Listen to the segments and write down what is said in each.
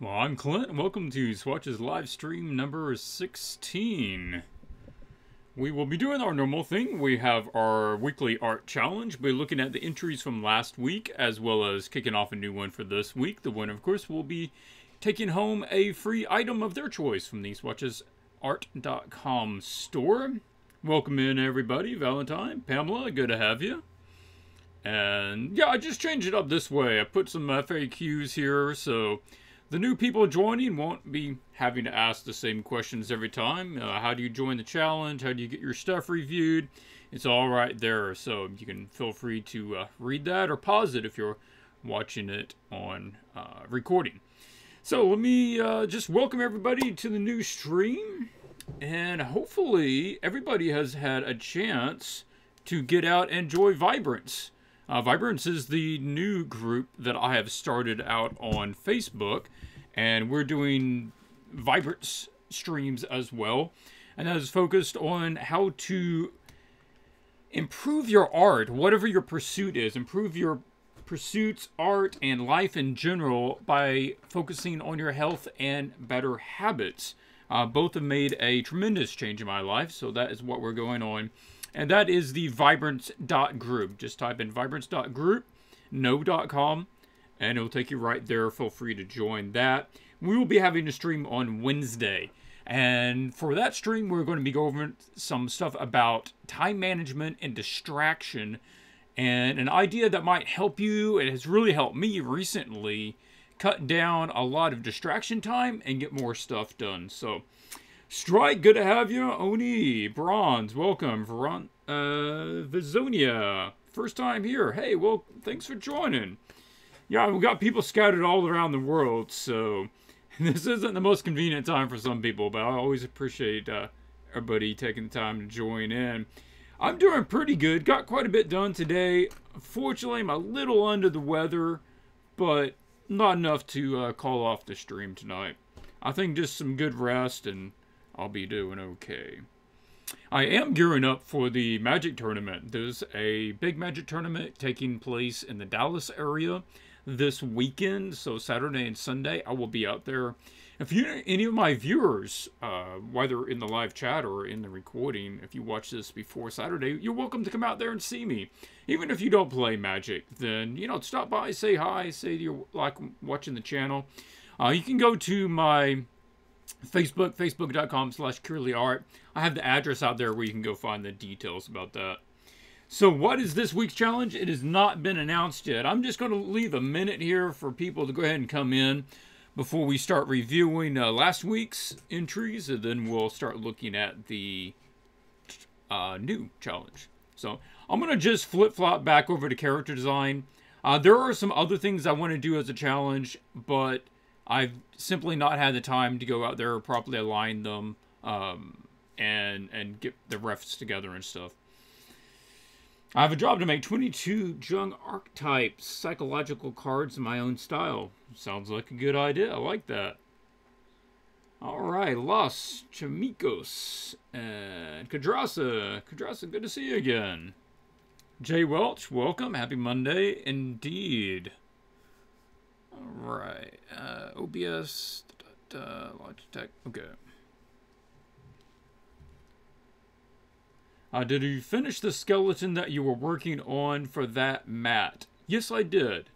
Well, I'm Clint, and welcome to Swatches Livestream number 16. We will be doing our normal thing. We have our weekly art challenge. We're looking at the entries from last week, as well as kicking off a new one for this week. The winner, of course, will be taking home a free item of their choice from the SwatchesArt.com store. Welcome in, everybody. Valentine, Pamela, good to have you. And yeah, I just changed it up this way. I put some FAQs here, so the new people joining won't be having to ask the same questions every time. How do you join the challenge? How do you get your stuff reviewed? It's all right there, so you can feel free to read that or pause it if you're watching it on recording. So let me just welcome everybody to the new stream, and hopefully everybody has had a chance to get out and enjoy Vibrance. Vibrance is the new group that I have started out on Facebook, and we're doing Vibrance streams as well, and that is focused on how to improve your art, whatever your pursuit is, improve your pursuits, art, and life in general by focusing on your health and better habits. Both have made a tremendous change in my life, so that is what we're going on. And that is the vibrance.group. Just type in vibrance.group, no.com, and it'll take you right there. Feel free to join that. We will be having a stream on Wednesday. And for that stream, we're going to be going over some stuff about time management and distraction. And an idea that might help you, it has really helped me recently, cut down a lot of distraction time and get more stuff done. So, Strike, good to have you. Oni, Bronze, welcome. Vizonia, first time here. Hey, well, thanks for joining. Yeah, we've got people scattered all around the world, so this isn't the most convenient time for some people, but I always appreciate everybody taking the time to join in. I'm doing pretty good. Got quite a bit done today. Unfortunately, I'm a little under the weather, but not enough to call off the stream tonight. I think just some good rest and I'll be doing okay. I am gearing up for the Magic Tournament. There's a big Magic Tournament taking place in the Dallas area this weekend. So Saturday and Sunday, I will be out there. If any of my viewers, whether in the live chat or in the recording, if you watch this before Saturday, you're welcome to come out there and see me. Even if you don't play Magic, then, you know, stop by, say hi, say you like watching the channel. You can go to my Facebook, facebook.com/CurlyArt. I have the address out there where you can go find the details about that. So what is this week's challenge? It has not been announced yet. I'm just going to leave a minute here for people to go ahead and come in before we start reviewing last week's entries, and then we'll start looking at the new challenge. So I'm going to just flip-flop back over to character design. There are some other things I want to do as a challenge, but I've simply not had the time to go out there properly align them and get the refs together and stuff. I have a job to make 22 Jung archetypes, psychological cards in my own style. Sounds like a good idea. I like that. Alright, Los Chamicos and Kadrasa. Kadrasa, good to see you again. Jay Welch, welcome. Happy Monday indeed. Alright, OBS, Logitech, okay. Did you finish the skeleton that you were working on for that mat? Yes, I did.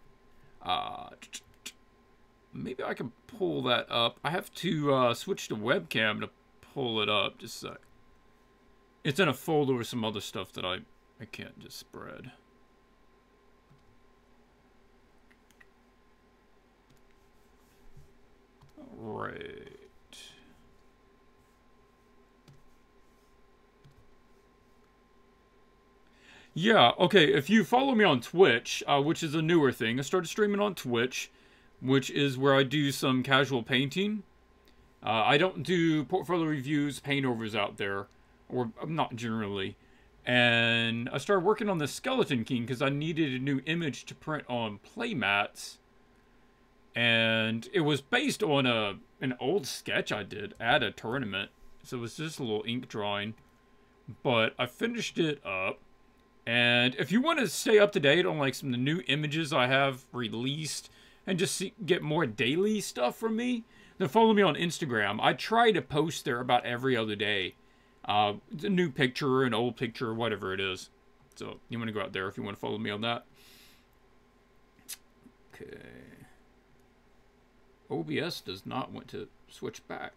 Maybe I can pull that up. I have to switch to webcam to pull it up. Just a sec. It's in a folder with some other stuff that I can't just spread. Right. Yeah, okay, if you follow me on Twitch, which is a newer thing, I started streaming on Twitch, which is where I do some casual painting. I don't do portfolio reviews, paint overs out there, or not generally. And I started working on the Skeleton King because I needed a new image to print on playmats. And it was based on an old sketch I did at a tournament. So it was just a little ink drawing. But I finished it up. And if you want to stay up to date on like some of the new images I have released and just get more daily stuff from me, then follow me on Instagram. I try to post there about every other day. A new picture, an old picture, whatever it is. So you want to go out there if you want to follow me on that. Okay. OBS does not want to switch back.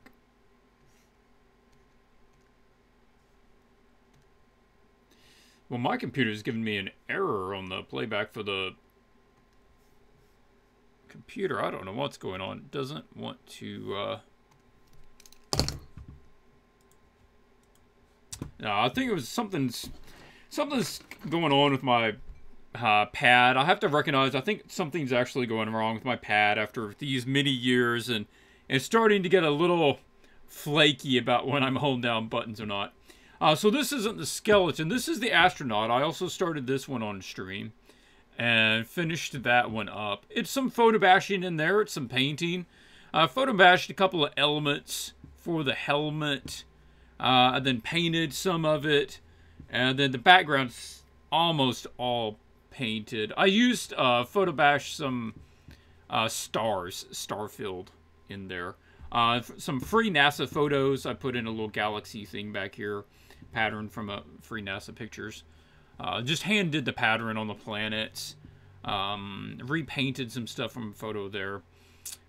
Well, my computer is giving me an error on the playback for the computer. I don't know what's going on. It doesn't want to... No, I think it was something's going on with my pad. I have to recognize, I think something's actually going wrong with my pad after these many years, and it's starting to get a little flaky about when I'm holding down buttons or not. So this isn't the skeleton. This is the astronaut. I also started this one on stream and finished that one up. It's some photo bashing in there. It's some painting. Photo bashed a couple of elements for the helmet. And then painted some of it. And then the background's almost all painted. I used photo bash some stars, star-filled in there. Some free NASA photos. I put in a little galaxy thing back here. Pattern from free NASA pictures. Just hand did the pattern on the planets. Repainted some stuff from a photo there.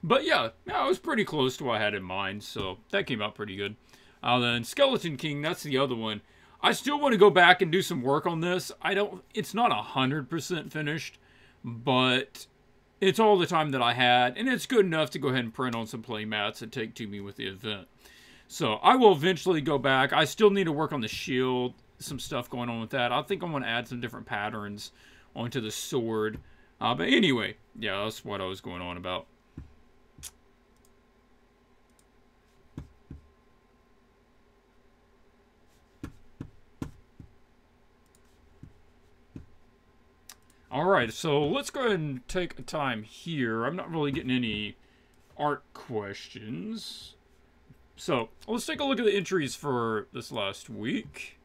But yeah, I was pretty close to what I had in mind, so that came out pretty good. Then Skeleton King, that's the other one. I still want to go back and do some work on this. It's not 100% finished, but it's all the time that I had, and it's good enough to go ahead and print on some play mats and take to me with the event. So I will eventually go back. I still need to work on the shield, some stuff going on with that. I think I want to add some different patterns onto the sword. But anyway, yeah, that's what I was going on about. Alright, so let's go ahead and take a time here. I'm not really getting any art questions. So, let's take a look at the entries for this last week.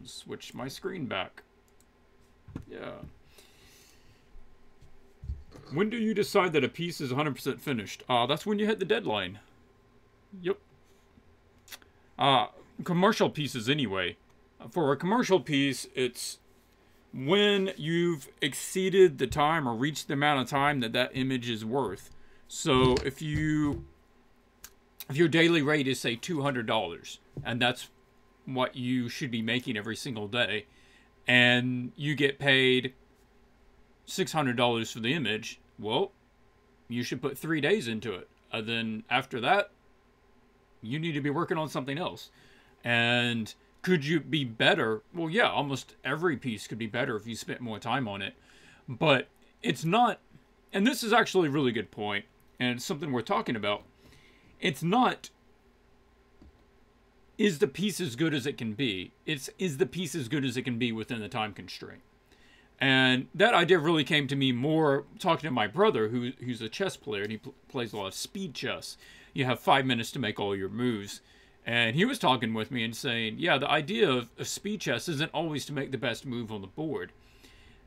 Switch my screen back. Yeah. When do you decide that a piece is 100% finished? That's when you hit the deadline. Yep. Commercial pieces anyway. For a commercial piece, it's when you've exceeded the time or reached the amount of time that image is worth. So if your daily rate is, say, $200, and that's what you should be making every single day, and you get paid $600 for the image, well, you should put 3 days into it. And then after that, you need to be working on something else. And could you be better? Well, yeah, almost every piece could be better if you spent more time on it. But it's not, and this is actually a really good point, and it's something we're talking about. It's not, is the piece as good as it can be? It's, is the piece as good as it can be within the time constraint? And that idea really came to me more talking to my brother, who's a chess player, and he plays a lot of speed chess. You have 5 minutes to make all your moves. And he was talking with me and saying, yeah, the idea of speed chess isn't always to make the best move on the board.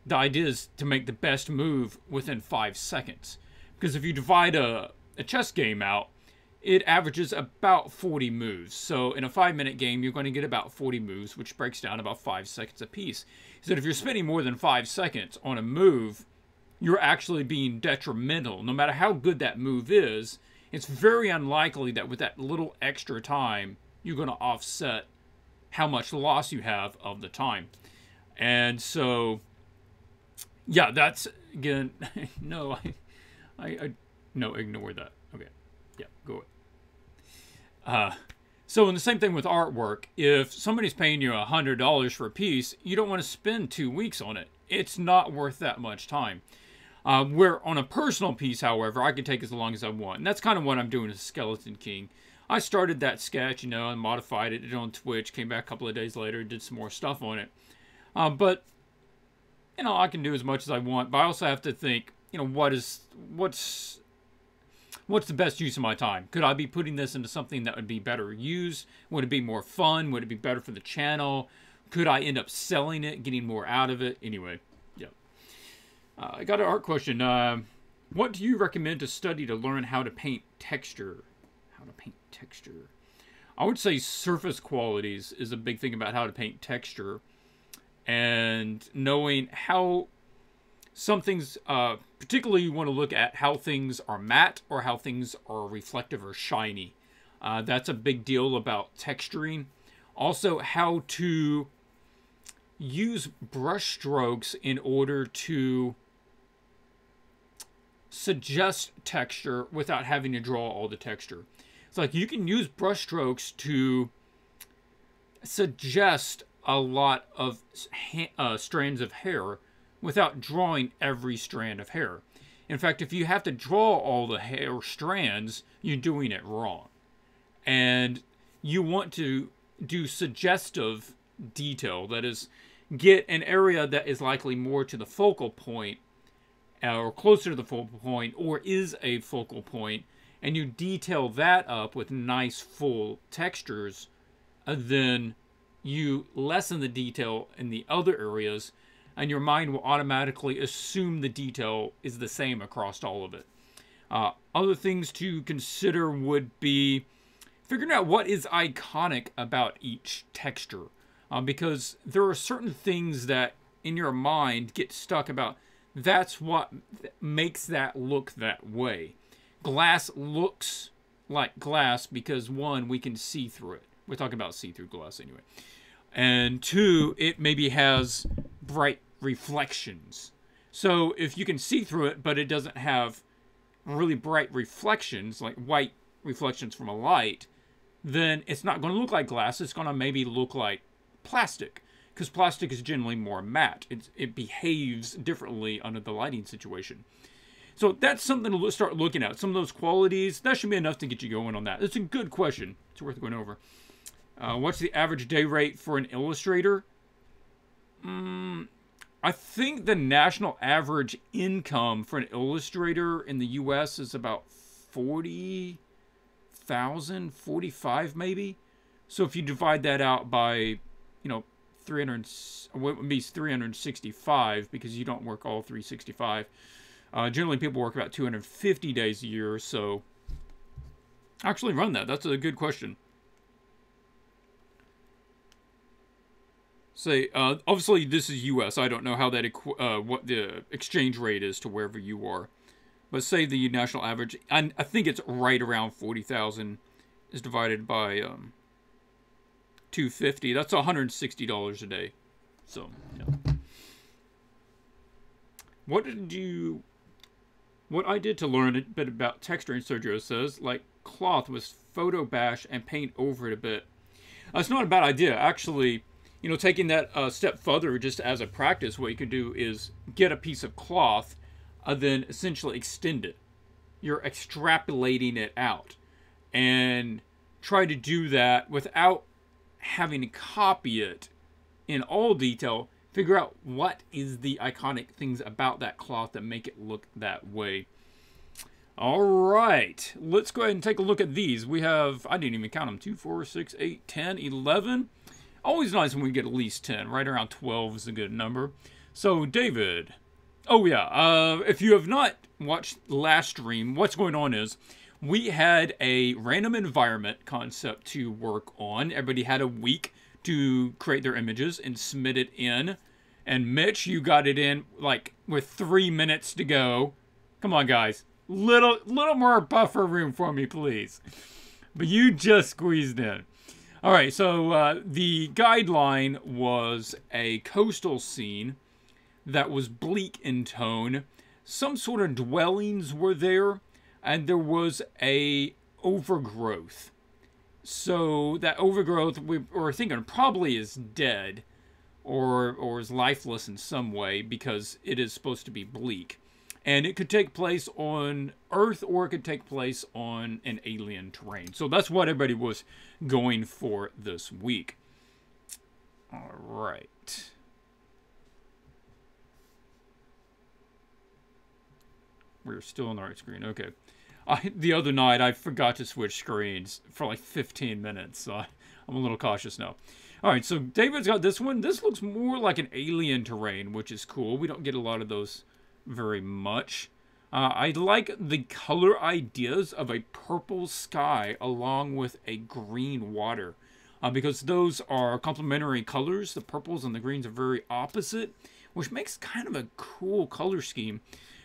The idea is to make the best move within 5 seconds. Because if you divide a chess game out, it averages about 40 moves. So in a 5-minute game, you're going to get about 40 moves, which breaks down about 5 seconds apiece. So if you're spending more than 5 seconds on a move, you're actually being detrimental. No matter how good that move is, it's very unlikely that with that little extra time, you're going to offset how much loss you have of the time. And so, yeah, that's, again, no, no, ignore that. Okay, yeah, go ahead. So, and the same thing with artwork. If somebody's paying you $100 for a piece, you don't want to spend 2 weeks on it. It's not worth that much time. Where on a personal piece, however, I can take as long as I want. And that's kind of what I'm doing with Skeleton King. I started that sketch, you know, and modified it, did it on Twitch, came back a couple of days later, did some more stuff on it. But, you know, I can do as much as I want, but I also have to think, you know, what's the best use of my time? Could I be putting this into something that would be better used? Would it be more fun? Would it be better for the channel? Could I end up selling it, getting more out of it? Anyway, yeah. I got an art question. What do you recommend to study to learn how to paint texture? How to paint texture. I would say surface qualities is a big thing about how to paint texture. And knowing how some things, particularly you want to look at how things are matte or how things are reflective or shiny. That's a big deal about texturing. Also, how to use brush strokes in order to suggest texture without having to draw all the texture. It's like you can use brush strokes to suggest a lot of strands of hair without drawing every strand of hair. In fact, if you have to draw all the hair strands, you're doing it wrong. And you want to do suggestive detail, that is, get an area that is likely more to the focal point or closer to the focal point or is a focal point, and you detail that up with nice full textures, then you lessen the detail in the other areas, and your mind will automatically assume the detail is the same across all of it. Other things to consider would be figuring out what is iconic about each texture. Because there are certain things that in your mind get stuck about, that's what makes that look that way. Glass looks like glass because, one, we can see through it. We're talking about see-through glass anyway. And two, it maybe has bright reflections. So if you can see through it, but it doesn't have really bright reflections, like white reflections from a light, then it's not going to look like glass. It's going to maybe look like plastic, because plastic is generally more matte. It behaves differently under the lighting situation. So that's something to start looking at. Some of those qualities, that should be enough to get you going on that. It's a good question. It's worth going over. What's the average day rate for an illustrator? I think the national average income for an illustrator in the U.S. is about 40,000, 45 maybe. So if you divide that out by, 300, what would be 365, because you don't work all 365. Generally, people work about 250 days a year, so actually run that. That's a good question. Say, obviously, this is U.S. I don't know how that what the exchange rate is to wherever you are. But say the national average, and I think it's right around 40,000 is divided by 250. That's $160 a day. So, yeah. What I did to learn a bit about texturing, Sergio says, like cloth, was photo bash and paint over it a bit. It's not a bad idea. Actually, taking that a step further just as a practice, what you could do is get a piece of cloth, then essentially extend it. You're extrapolating it out. And try to do that without having to copy it in all detail. Figure out what is the iconic things about that cloth that make it look that way. All right, let's go ahead and take a look at these. We have, I didn't even count them, 2, 4, 6, 8, 10, 11. Always nice when we get at least 10. Right around 12 is a good number. So, David. Oh, yeah. If you have not watched last stream, what's going on is we had a random environment concept to work on. Everybody had a week to create their images and submit it in. And Mitch, you got it in like with 3 minutes to go. Come on, guys. Little more buffer room for me, please. But you just squeezed in. All right, so the guideline was a coastal scene that was bleak in tone. Some sort of dwellings were there, and there was a overgrowth. So that overgrowth, we were thinking probably is dead or is lifeless in some way because it is supposed to be bleak. And it could take place on Earth or it could take place on an alien terrain. So that's what everybody was going for this week. All right. We're still on the right screen. Okay. The other night, I forgot to switch screens for like 15 minutes. So I'm a little cautious now. All right, so David's got this one. This looks more like an alien terrain, which is cool. We don't get a lot of those very much. I like the color ideas of a purple sky along with a green water. Because those are complementary colors. The purples and the greens are very opposite, which makes kind of a cool color scheme.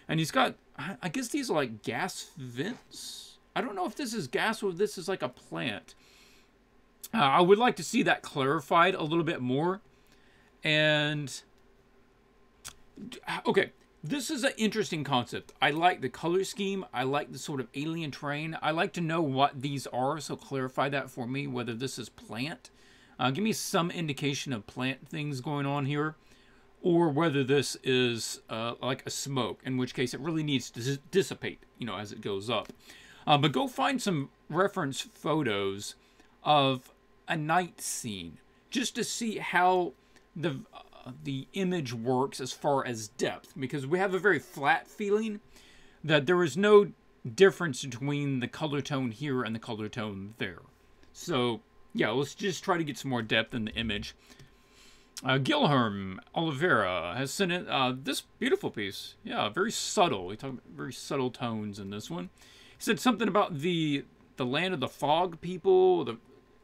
And he's got, I guess these are like gas vents. I don't know if this is gas or if this is like a plant. I would like to see that clarified a little bit more. And, okay, this is an interesting concept. I like the color scheme. I like the sort of alien terrain. I like to know what these are, so clarify that for me, whether this is plant. Give me some indication of plant things going on here, or whether this is like a smoke, in which case it really needs to dissipate, you know, as it goes up. But go find some reference photos of a night scene, just to see how the image works as far as depth, because we have a very flat feeling that there is no difference between the color tone here and the color tone there. So yeah, let's just try to get some more depth in the image. GilHerm Oliveira has sent in this beautiful piece. Yeah, very subtle. We talk about very subtle tones in this one. He said something about the land of the fog people,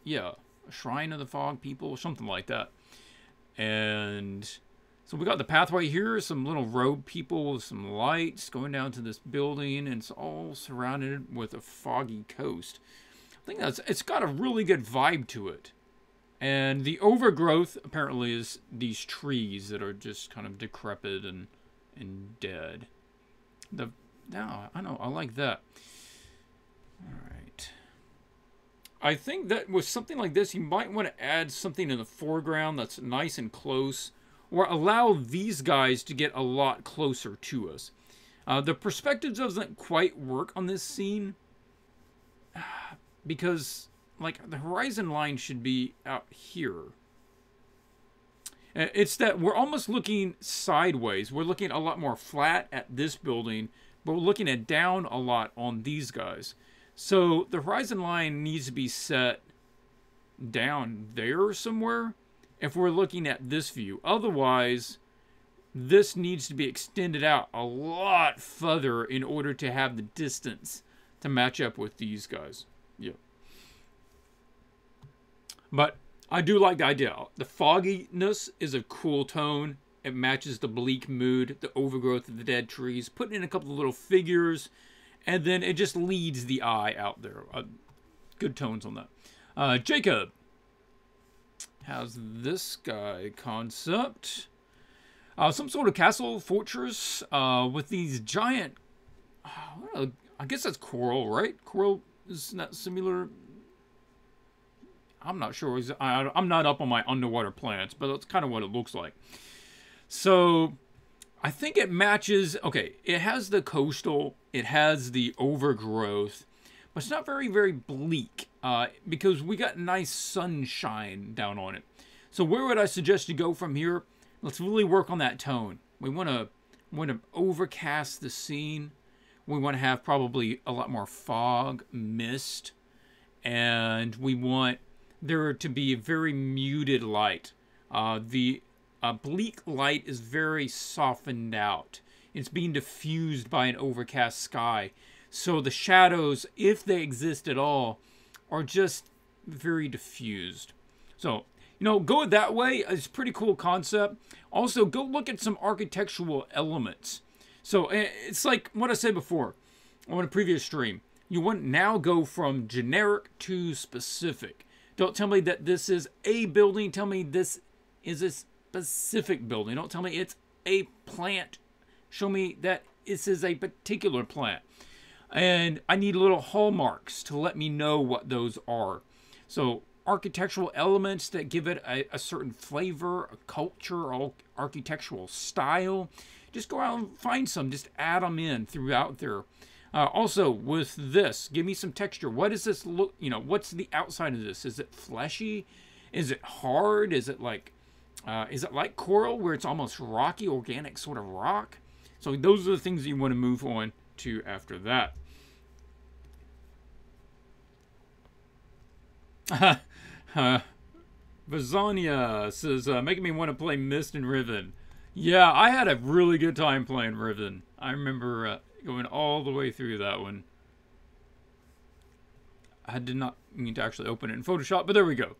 a shrine of the fog people, something like that. And so we got the pathway here, some little road people with some lights going down to this building, and it's all surrounded with a foggy coast. I think it's got a really good vibe to it. And the overgrowth apparently is these trees that are just kind of decrepit and dead. I like that. All right. I think that with something like this, you might want to add something in the foreground that's nice and close, or allow these guys to get a lot closer to us. The perspective doesn't quite work on this scene, because like the horizon line should be out here. It's that we're almost looking sideways. We're looking a lot more flat at this building, but we're looking at down a lot on these guys. So the horizon line needs to be set down there somewhere if we're looking at this view. Otherwise, this needs to be extended out a lot further in order to have the distance to match up with these guys. Yeah. But I do like the idea. The fogginess is a cool tone. It matches the bleak mood, the overgrowth of the dead trees. Putting in a couple of little figures, and then it just leads the eye out there. Good tones on that. Jacob has this guy concept. Some sort of castle fortress with these giant... I guess that's coral, right? Coral is not similar... I'm not sure. I'm not up on my underwater plants, but that's kind of what it looks like. So I think it matches. Okay, it has the coastal, it has the overgrowth, but it's not very, very bleak because we got nice sunshine down on it. So where would I suggest you go from here? Let's really work on that tone. We want to overcast the scene. We want to have probably a lot more fog, mist, and we want there to be very muted light. The bleak light is very softened out. It's being diffused by an overcast sky. So the shadows, if they exist at all, are just very diffused. So, you know, go that way. It's a pretty cool concept. Also, go look at some architectural elements. So it's like what I said before on a previous stream. You want to now go from generic to specific. Don't tell me that this is a building. Tell me this is a specific building. Don't tell me it's a plant. Show me that this is a particular plant. And I need little hallmarks to let me know what those are. So architectural elements that give it a certain flavor, a culture, or architectural style. Just go out and find some. Just add them in throughout there. Also, with this, give me some texture. What does this look, you know, what's the outside of this? Is it fleshy? Is it hard? Is it like coral where it's almost rocky, organic sort of rock? So those are the things you want to move on to after that. Vazania says, making me want to play Mist and Riven. Yeah, I had a really good time playing Riven. I remember going all the way through that one. I did not mean to actually open it in Photoshop, but there we go.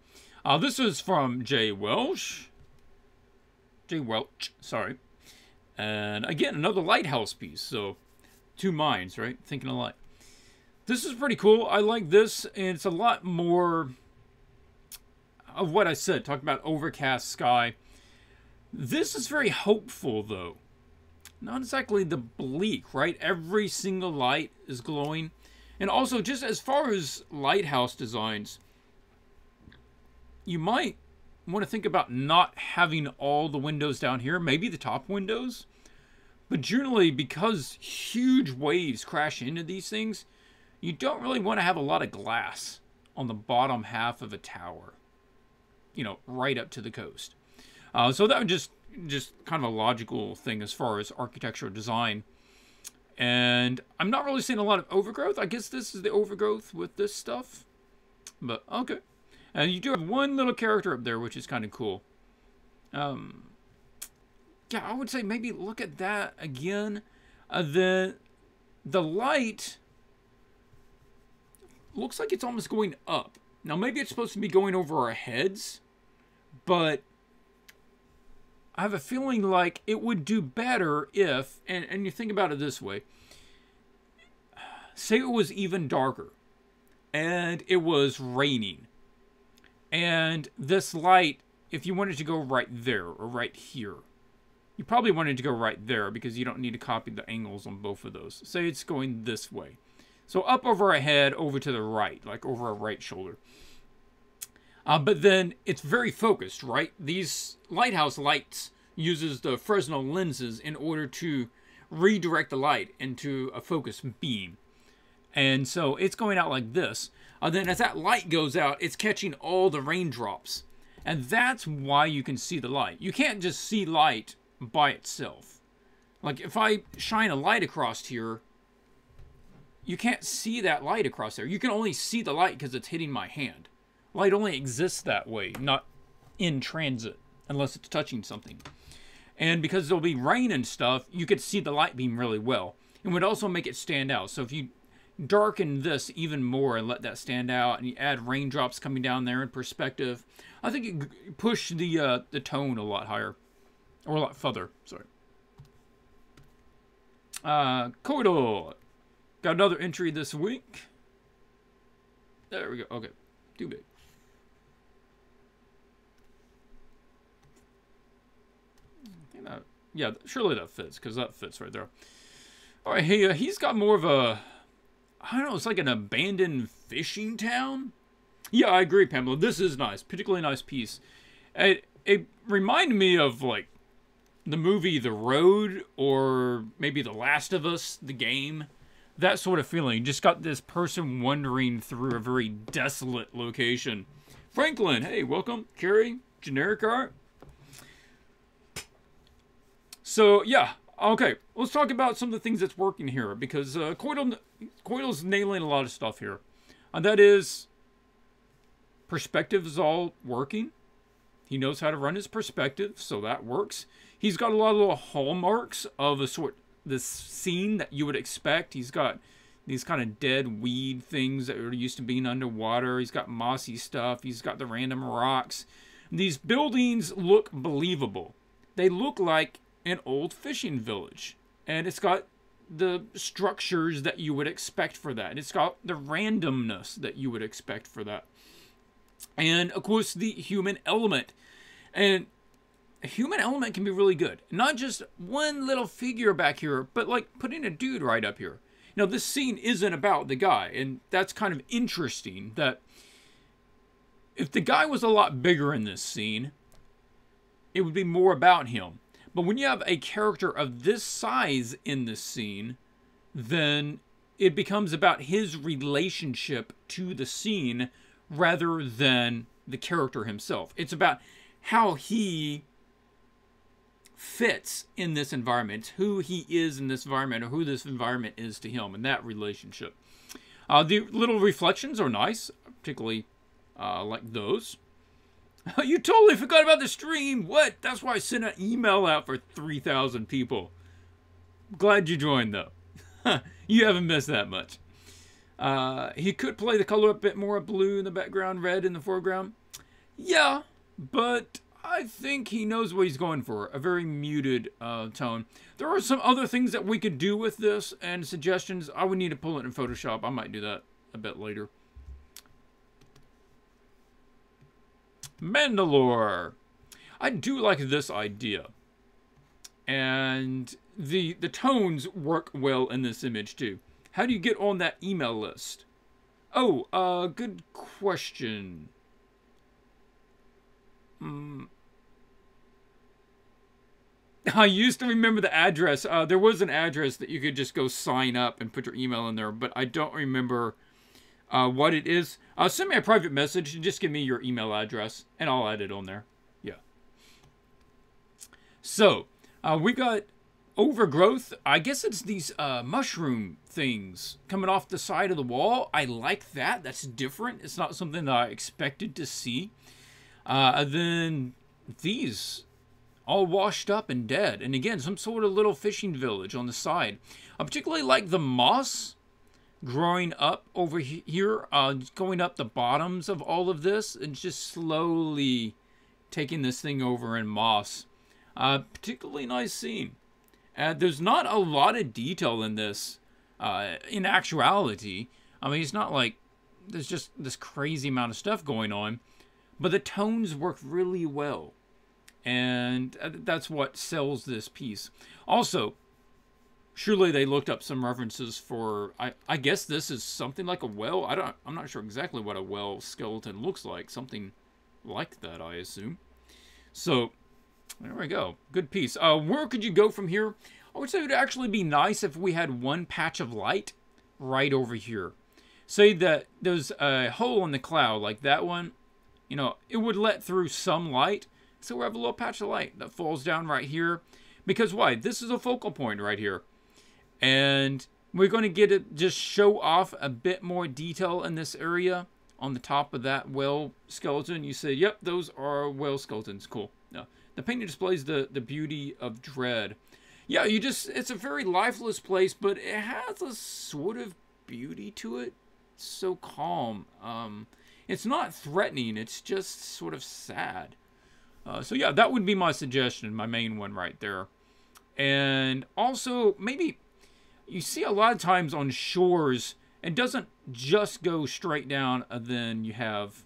This is from Welsh. Welch, sorry. And again, another lighthouse piece. So, two minds, right? Thinking alike. This is pretty cool. I like this, and it's a lot more of what I said, talking about overcast sky. This is very hopeful, though. Not exactly the bleak, right? Every single light is glowing. And also, just as far as lighthouse designs, you might want to think about not having all the windows down here, maybe the top windows. But generally, because huge waves crash into these things, you don't really want to have a lot of glass on the bottom half of a tower, you know, right up to the coast. So that would just kind of a logical thing as far as architectural design. And I'm not really seeing a lot of overgrowth. I guess this is the overgrowth with this stuff. But, okay. And you do have one little character up there, which is kind of cool. Yeah, I would say maybe look at that again. The light looks like it's almost going up. Now, maybe it's supposed to be going over our heads, but I have a feeling like it would do better if, and you think about it this way, say it was even darker, and it was raining, and this light, if you wanted to go right there, or right here, you probably wanted to go right there, because you don't need to copy the angles on both of those. Say it's going this way. So up over our head, over to the right, like over our right shoulder. But then it's very focused, right? These lighthouse lights uses the Fresnel lenses in order to redirect the light into a focus beam. And so it's going out like this. Then as that light goes out, it's catching all the raindrops. And that's why you can see the light. You can't just see light by itself. Like if I shine a light across here, you can't see that light across there. You can only see the light because it's hitting my hand. Light only exists that way, not in transit, unless it's touching something. And because there'll be rain and stuff, you could see the light beam really well. It would also make it stand out. So if you darken this even more and let that stand out, and you add raindrops coming down there in perspective, I think it could push the tone a lot higher. Or a lot further, sorry. Kudo. Got another entry this week. There we go. Okay. Too big. Yeah, surely that fits, because that fits right there. All right, hey, he's got more of a, I don't know, it's like an abandoned fishing town? Yeah, I agree, Pamela. This is nice. Particularly nice piece. It reminded me of, like, the movie The Road, or maybe The Last of Us, the game. That sort of feeling. You just got this person wandering through a very desolate location. Franklin, hey, welcome. Carrie, generic art. So, yeah, okay. Let's talk about some of the things that's working here, because Koido's nailing a lot of stuff here. And that is, perspective is all working. He knows how to run his perspective, so that works. He's got a lot of little hallmarks of this scene that you would expect. He's got these kind of dead weed things that are used to being underwater. He's got mossy stuff. He's got the random rocks. These buildings look believable. They look like an old fishing village. And it's got the structures that you would expect for that. It's got the randomness that you would expect for that. And, of course, the human element. And a human element can be really good. Not just one little figure back here, but, like, putting a dude right up here. You know, this scene isn't about the guy. And that's kind of interesting, that if the guy was a lot bigger in this scene, it would be more about him. But when you have a character of this size in this scene, then it becomes about his relationship to the scene rather than the character himself. It's about how he fits in this environment, who he is in this environment, or who this environment is to him, and that relationship. The little reflections are nice, particularly like those. You totally forgot about the stream. What? That's why I sent an email out for 3,000 people. Glad you joined, though. You haven't missed that much. He could play the color a bit more blue in the background, red in the foreground. Yeah, but I think he knows what he's going for. A very muted tone. There are some other things that we could do with this and suggestions. I would need to pull it in Photoshop. I might do that a bit later. Mandalore. I do like this idea. And the tones work well in this image too. How do you get on that email list? Oh, good question. I used to remember the address. There was an address that you could just go sign up and put your email in there, but I don't remember what it is. Send me a private message and just give me your email address, and I'll add it on there. Yeah. So, we got overgrowth. I guess it's these mushroom things coming off the side of the wall. I like that. That's different. It's not something that I expected to see. And then these all washed up and dead. And again, some sort of little fishing village on the side. I particularly like the moss growing up over here, going up the bottoms of all of this and just slowly taking this thing over in moss. Particularly nice scene. There's not a lot of detail in this, in actuality. I mean, it's not like there's just this crazy amount of stuff going on, but the tones work really well. And that's what sells this piece. Also, surely they looked up some references for, I guess this is something like a well. I'm not sure exactly what a well skeleton looks like. Something like that, I assume. So, there we go. Good piece. Where could you go from here? I would say it would actually be nice if we had one patch of light right over here. Say that there's a hole in the cloud like that one. You know, it would let through some light. So we have a little patch of light that falls down right here. Because why? This is a focal point right here. And we're going to get it, just show off a bit more detail in this area on the top of that whale skeleton. You say, yep, those are whale skeletons. Cool. No. The painting displays the beauty of dread. Yeah, it's a very lifeless place, but it has a sort of beauty to it. It's so calm. It's not threatening. It's just sort of sad. So yeah, that would be my suggestion, my main one right there. And also, maybe you see a lot of times on shores, it doesn't just go straight down and then you have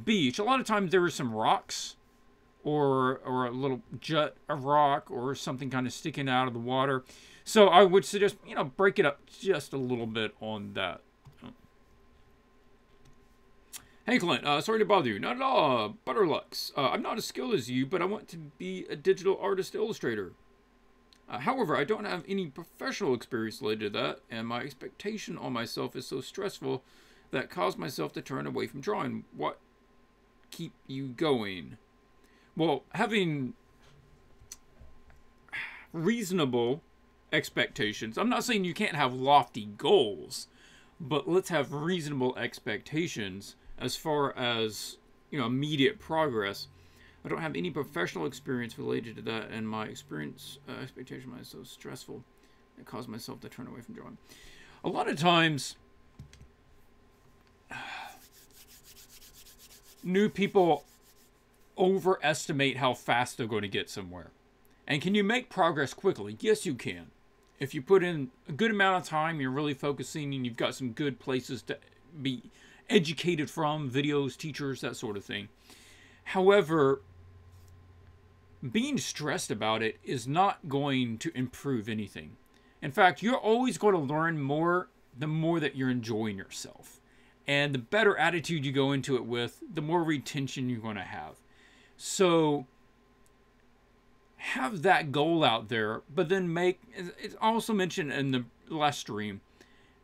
beach. A lot of times there are some rocks or a little jut of rock or something kind of sticking out of the water. So I would suggest, break it up just a little bit on that. Hey Clint, sorry to bother you. Not at all, Butterlux. I'm not as skilled as you, but I want to be a digital artist illustrator. However, I don't have any professional experience related to that, and my expectation on myself is so stressful that caused myself to turn away from drawing. What keep you going? Well, having reasonable expectations. I'm not saying you can't have lofty goals, but let's have reasonable expectations as far as, immediate progress. I don't have any professional experience related to that, and my expectation is so stressful it caused myself to turn away from drawing. A lot of times, new people overestimate how fast they're going to get somewhere. And can you make progress quickly? Yes, you can. If you put in a good amount of time, you're really focusing, and you've got some good places to be educated from, videos, teachers, that sort of thing. However, being stressed about it is not going to improve anything. In fact, you're always going to learn more the more that you're enjoying yourself. And the better attitude you go into it with, the more retention you're going to have. So, have that goal out there, but then it's also mentioned in the last stream,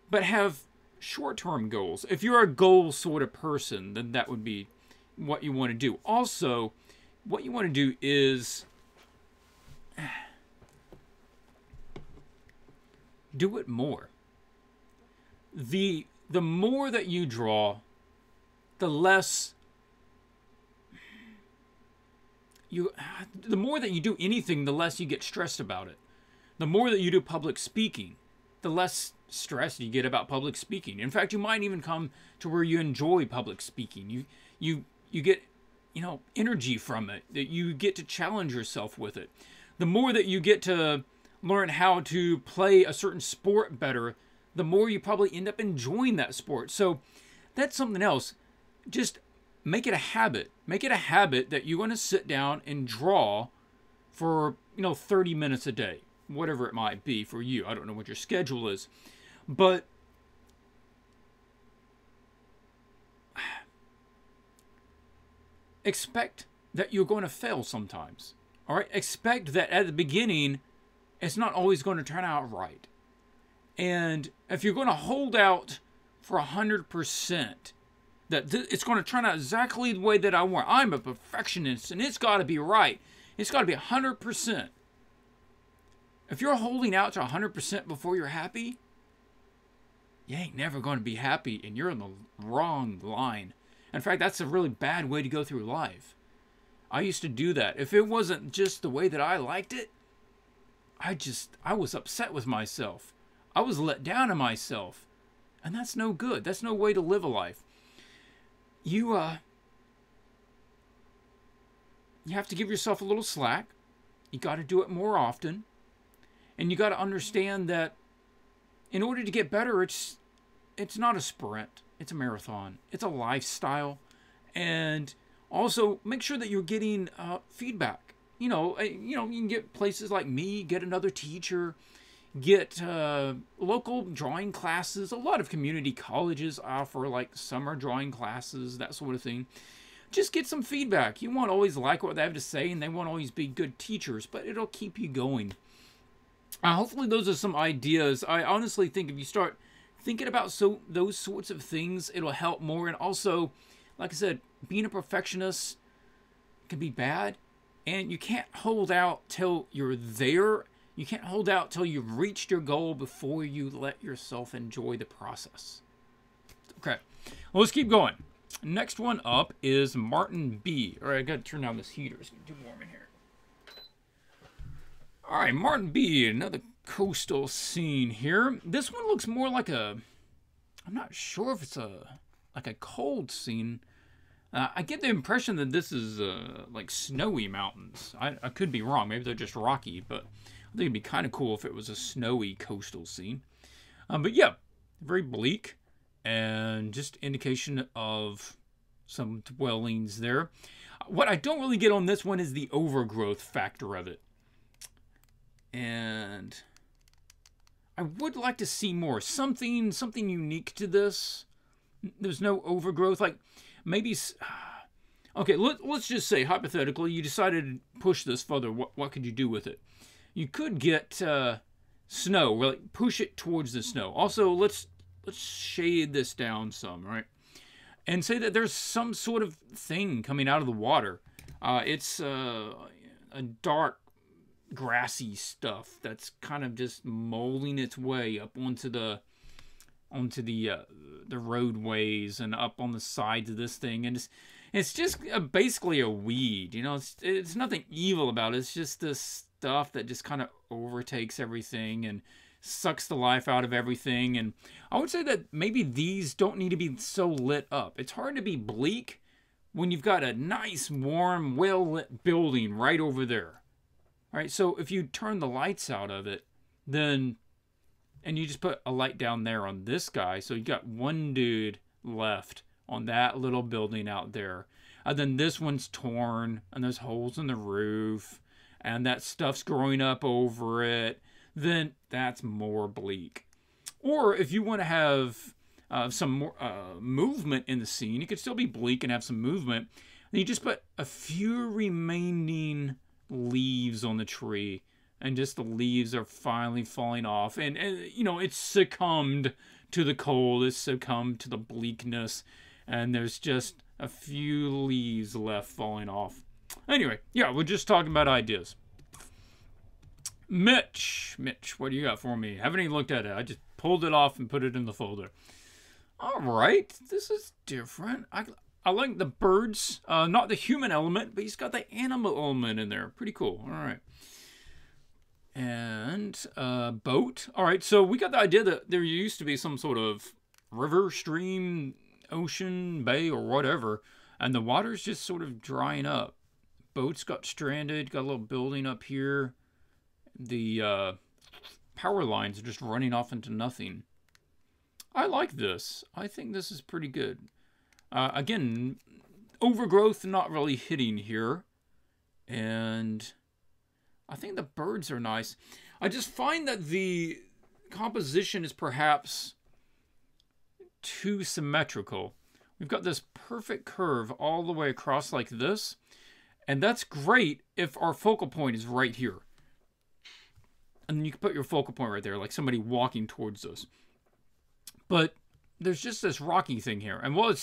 but have short-term goals. If you're a goal sort of person, then that would be what you want to do. Also, what you want to do is do it more. The more that you draw, the less the more that you do anything, the less you get stressed about it. The more that you do public speaking, the less stress you get about public speaking. In fact, you might even come to where you enjoy public speaking. You get, you know, energy from it, that you get to challenge yourself with it. The more that you get to learn how to play a certain sport better, the more you probably end up enjoying that sport. So that's something else. Just make it a habit. Make it a habit that you're going to sit down and draw for, you know, 30 minutes a day, whatever it might be for you. I don't know what your schedule is, but expect that you're going to fail sometimes. All right? Expect that at the beginning, it's not always going to turn out right. And if you're going to hold out for 100%, that it's going to turn out exactly the way that I want. I'm a perfectionist, and it's got to be right. It's got to be 100%. If you're holding out to 100% before you're happy, you ain't never going to be happy, and you're in the wrong line. In fact, that's a really bad way to go through life. I used to do that. If it wasn't just the way that I liked it, I was upset with myself. I was let down in myself. And that's no good. That's no way to live a life. You have to give yourself a little slack. You got to do it more often. And you got to understand that in order to get better, it's not a sprint. It's a marathon. It's a lifestyle. And also make sure that you're getting feedback. You know, you can get places like me, get another teacher, get local drawing classes. A lot of community colleges offer like summer drawing classes, that sort of thing. Just get some feedback. You won't always like what they have to say, and they won't always be good teachers, but it'll keep you going. Hopefully those are some ideas. I honestly think if you start thinking about those sorts of things, it'll help more. And also, like I said, being a perfectionist can be bad, and you can't hold out till you're there. You can't hold out till you've reached your goal before you let yourself enjoy the process. Okay, well, let's keep going. Next one up is Martin B. All right, I got to turn down this heater. It's getting too warm in here. All right, Martin B. Another coastal scene here. This one looks more like I'm not sure if it's like a cold scene. I get the impression that this is like snowy mountains. I could be wrong. Maybe they're just rocky, but I think it'd be kind of cool if it was a snowy coastal scene. But yeah, very bleak and just indication of some dwellings there. What I don't really get on this one is the overgrowth factor of it. And I would like to see more. Something unique to this. There's no overgrowth. Like, maybe... Okay, let's just say, hypothetically, you decided to push this further. What could you do with it? You could get snow. Really push it towards the snow. Also, let's shade this down some, right? And say that there's some sort of thing coming out of the water. It's a dark, grassy stuff that's kind of just molding its way up onto the roadways and up on the sides of this thing, and it's just basically a weed. You know, it's nothing evil about it. It's just this stuff that just kind of overtakes everything and sucks the life out of everything. And I would say that maybe these don't need to be so lit up. It's hard to be bleak when you've got a nice, warm, well-lit building right over there. All right, so if you turn the lights out of it, then, and you just put a light down there on this guy, so you got one dude left on that little building out there. And then this one's torn, and there's holes in the roof, and that stuff's growing up over it, then that's more bleak. Or if you want to have some more movement in the scene, you could still be bleak and have some movement, and you just put a few remaining leaves on the tree, and just the leaves are finally falling off, and you know, it's succumbed to the cold, it's succumbed to the bleakness, and there's just a few leaves left falling off. Anyway, yeah, we're just talking about ideas. Mitch, what do you got for me? Haven't even looked at it. I just pulled it off and put it in the folder. All right, this is different. I like the birds, not the human element, but he's got the animal element in there. Pretty cool. All right. And boat. All right, so we got the idea that there used to be some sort of river, stream, ocean, bay, or whatever, and the water's just sort of drying up. Boats got stranded, got a little building up here. The power lines are just running off into nothing. I like this. I think this is pretty good. Again, overgrowth not really hitting here. And I think the birds are nice. I just find that the composition is perhaps too symmetrical. We've got this perfect curve all the way across like this. And that's great if our focal point is right here. And you can put your focal point right there, like somebody walking towards us. But there's just this rocky thing here. And well,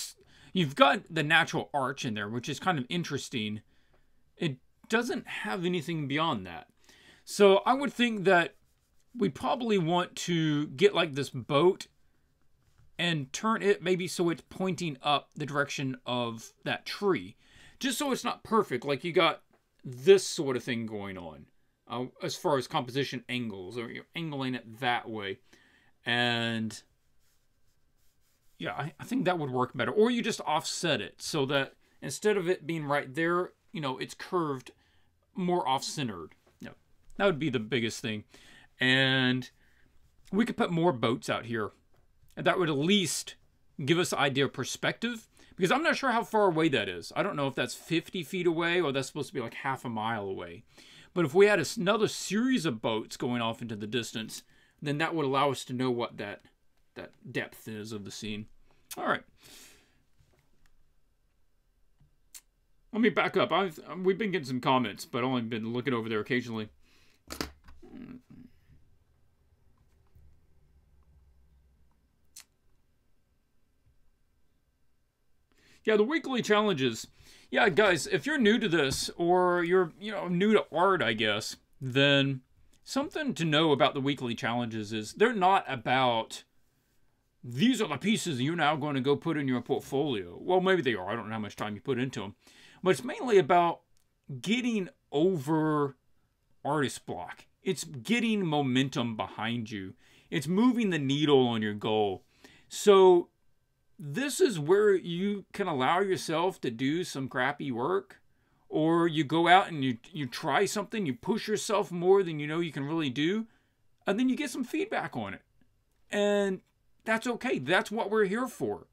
you've got the natural arch in there, which is kind of interesting. It doesn't have anything beyond that. So I would think that we probably want to get like this boat and turn it maybe so it's pointing up the direction of that tree. Just so it's not perfect, like you got this sort of thing going on. As far as composition angles, or you're angling it that way. And yeah, I think that would work better. Or you just offset it so that instead of it being right there, you know, it's curved more off-centered. No, that would be the biggest thing. And we could put more boats out here. And that would at least give us an idea of perspective. Because I'm not sure how far away that is. I don't know if that's 50 feet away or that's supposed to be like half a mile away. But if we had another series of boats going off into the distance, then that would allow us to know what that depth is of the scene. All right. Let me back up. We've been getting some comments, but I've only been looking over there occasionally. Yeah, the weekly challenges. Yeah, guys, if you're new to this, or you're, new to art, I guess, then something to know about the weekly challenges is they're not about, these are the pieces you're now going to go put in your portfolio. Well, maybe they are. I don't know how much time you put into them. But it's mainly about getting over artist block. It's getting momentum behind you. It's moving the needle on your goal. So this is where you can allow yourself to do some crappy work, or you go out and you try something, you push yourself more than you know you can really do, and then you get some feedback on it. And that's okay. That's what we're here for.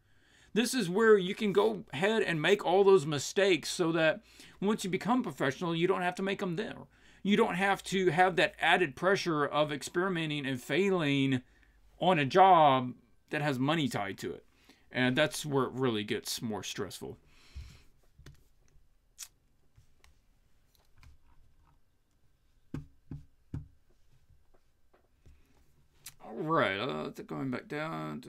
This is where you can go ahead and make all those mistakes so that once you become professional, you don't have to make them there. You don't have to have that added pressure of experimenting and failing on a job that has money tied to it. And that's where it really gets more stressful. All right, going back down.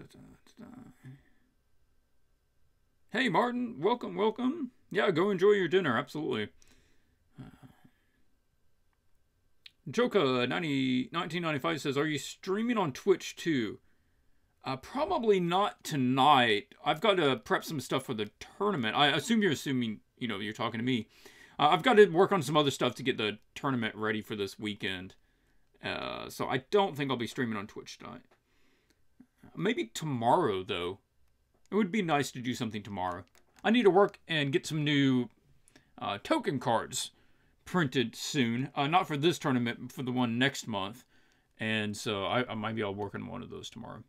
Hey, Martin, welcome, welcome. Yeah, go enjoy your dinner, absolutely. Joka 1995 says, are you streaming on Twitch too? Probably not tonight. I've got to prep some stuff for the tournament. I assume you're assuming, you're talking to me. I've got to work on some other stuff to get the tournament ready for this weekend. So I don't think I'll be streaming on Twitch tonight. Maybe tomorrow, though. It would be nice to do something tomorrow. I need to work and get some new token cards printed soon. Not for this tournament, but for the one next month. And so I might be able to work on one of those tomorrow.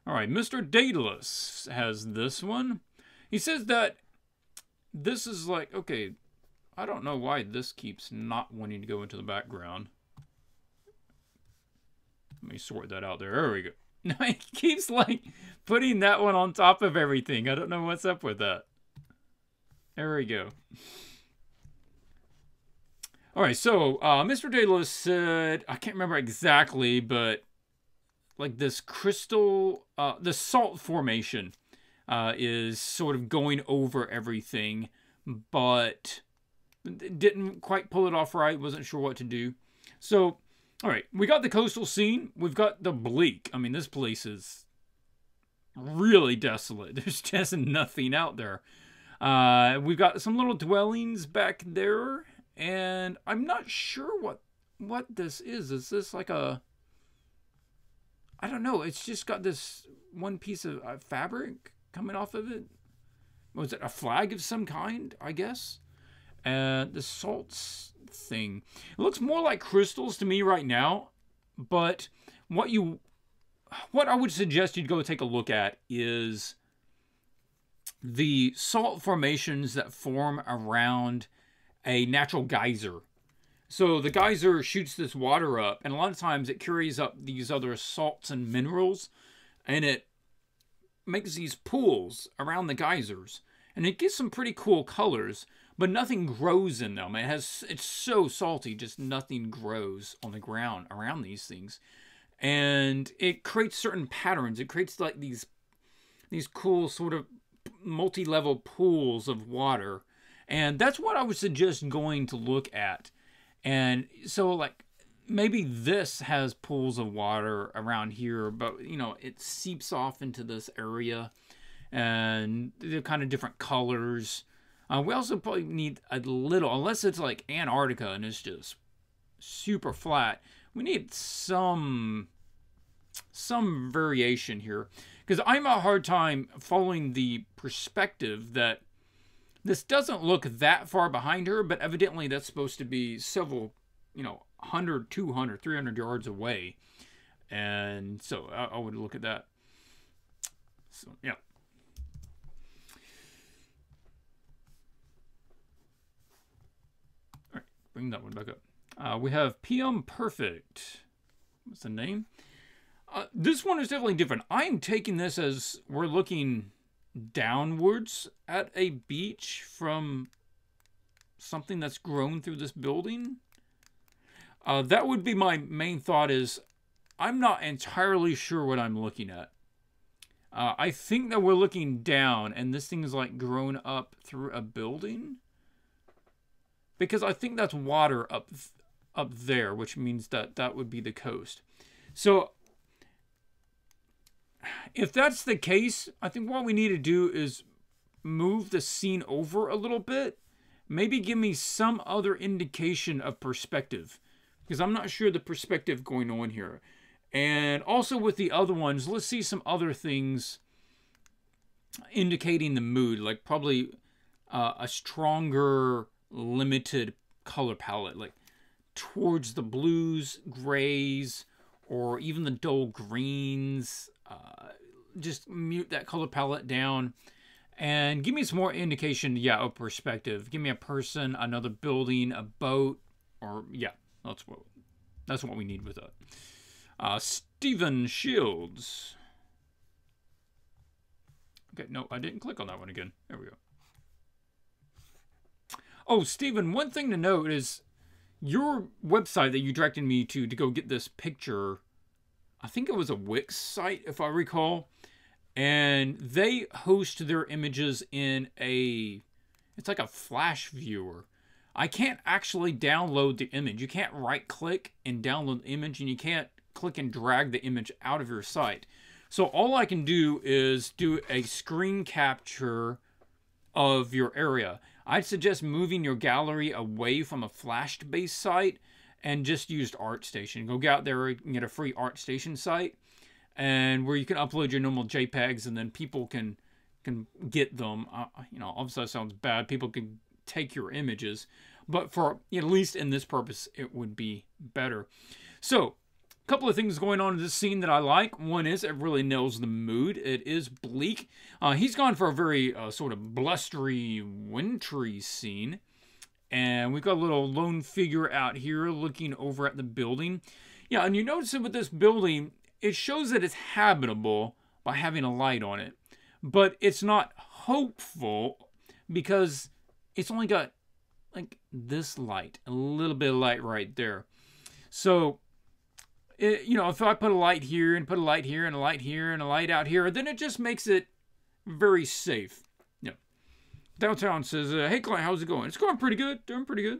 All right, Mr. Daedalus has this one. He says that this is like, okay, I don't know why this keeps not wanting to go into the background. Let me sort that out there. There we go. No, he keeps like putting that one on top of everything. I don't know what's up with that. There we go. All right, so Mr. Daedalus said, I can't remember exactly, but like this crystal, the salt formation is sort of going over everything, but didn't quite pull it off right, wasn't sure what to do. So, all right, we got the coastal scene, we've got the bleak. I mean, this place is really desolate. There's just nothing out there. We've got some little dwellings back there, and I'm not sure what what this is. Is this like a... I don't know. It's just got this one piece of fabric coming off of it. Was it a flag of some kind, I guess? And the salts thing. It looks more like crystals to me right now. But what I would suggest you'd go take a look at is the salt formations that form around a natural geyser. So the geyser shoots this water up, and a lot of times it carries up these other salts and minerals, and it makes these pools around the geysers. And it gives some pretty cool colors, but nothing grows in them. It's so salty, just nothing grows on the ground around these things. And it creates certain patterns. It creates like these cool sort of multi-level pools of water. And that's what I would suggest going to look at. And so like maybe this has pools of water around here, but you know, it seeps off into this area and they're kind of different colors. We also probably need a little, unless it's like Antarctica and it's just super flat, we need some variation here. Because I'm a hard time following the perspective that this doesn't look that far behind her, but evidently that's supposed to be several, 100, 200, 300 yards away. And so I would look at that. So, yeah. All right, bring that one back up. We have Pam Perfect. What's the name? This one is definitely different. I'm taking this as we're looking downwards at a beach from something that's grown through this building. That would be my main thought is I'm not entirely sure what I'm looking at. I think that we're looking down and this thing is like grown up through a building. Because I think that's water up there, which means that would be the coast. So if that's the case, I think what we need to do is move the scene over a little bit. Maybe give me some other indication of perspective. Because I'm not sure the perspective going on here. And also with the other ones, let's see some other things indicating the mood. Like probably a stronger, limited color palette. Like towards the blues, grays, or even the dull greens. Just mute that color palette down and give me some more indication, of perspective. Give me a person, another building, a boat, or that's what we need with that. Stephen Shields. Okay, no, I didn't click on that one again. There we go. Oh, Stephen, one thing to note is your website that you directed me to go get this picture, I think it was a Wix site, if I recall. And they host their images in it's like a flash viewer. I can't actually download the image. You can't right click and download the image, and you can't click and drag the image out of your site. So all I can do is do a screen capture of your area. I'd suggest moving your gallery away from a flash-based site and just use ArtStation. Go out there and get a free ArtStation site, and where you can upload your normal JPEGs, and then people can get them. Obviously that sounds bad. People can take your images, but for at least in this purpose, it would be better. So, a couple of things going on in this scene that I like. One is it really nails the mood. It is bleak. He's gone for a very sort of blustery, wintry scene. And we've got a little lone figure out here looking over at the building. Yeah, and you notice it with this building, it shows that it's habitable by having a light on it. But it's not hopeful because it's only got like this light, a little bit of light right there. So, if I put a light here and put a light here and a light here and a light out here, then it just makes it very safe. Downtown says, hey, Clint, how's it going? It's going pretty good. Doing pretty good.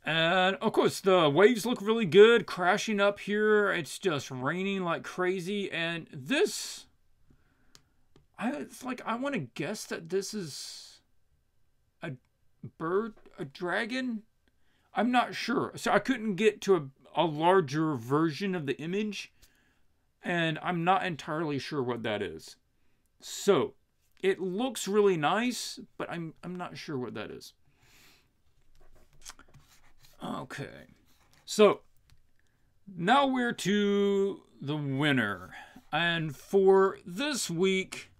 And, of course, the waves look really good. Crashing up here. It's just raining like crazy. And this... I want to guess that this is a bird, a dragon. I'm not sure. So I couldn't get to a larger version of the image, and I'm not entirely sure what that is. So it looks really nice, but I'm not sure what that is. Okay. So now we're to the winner. And for this week,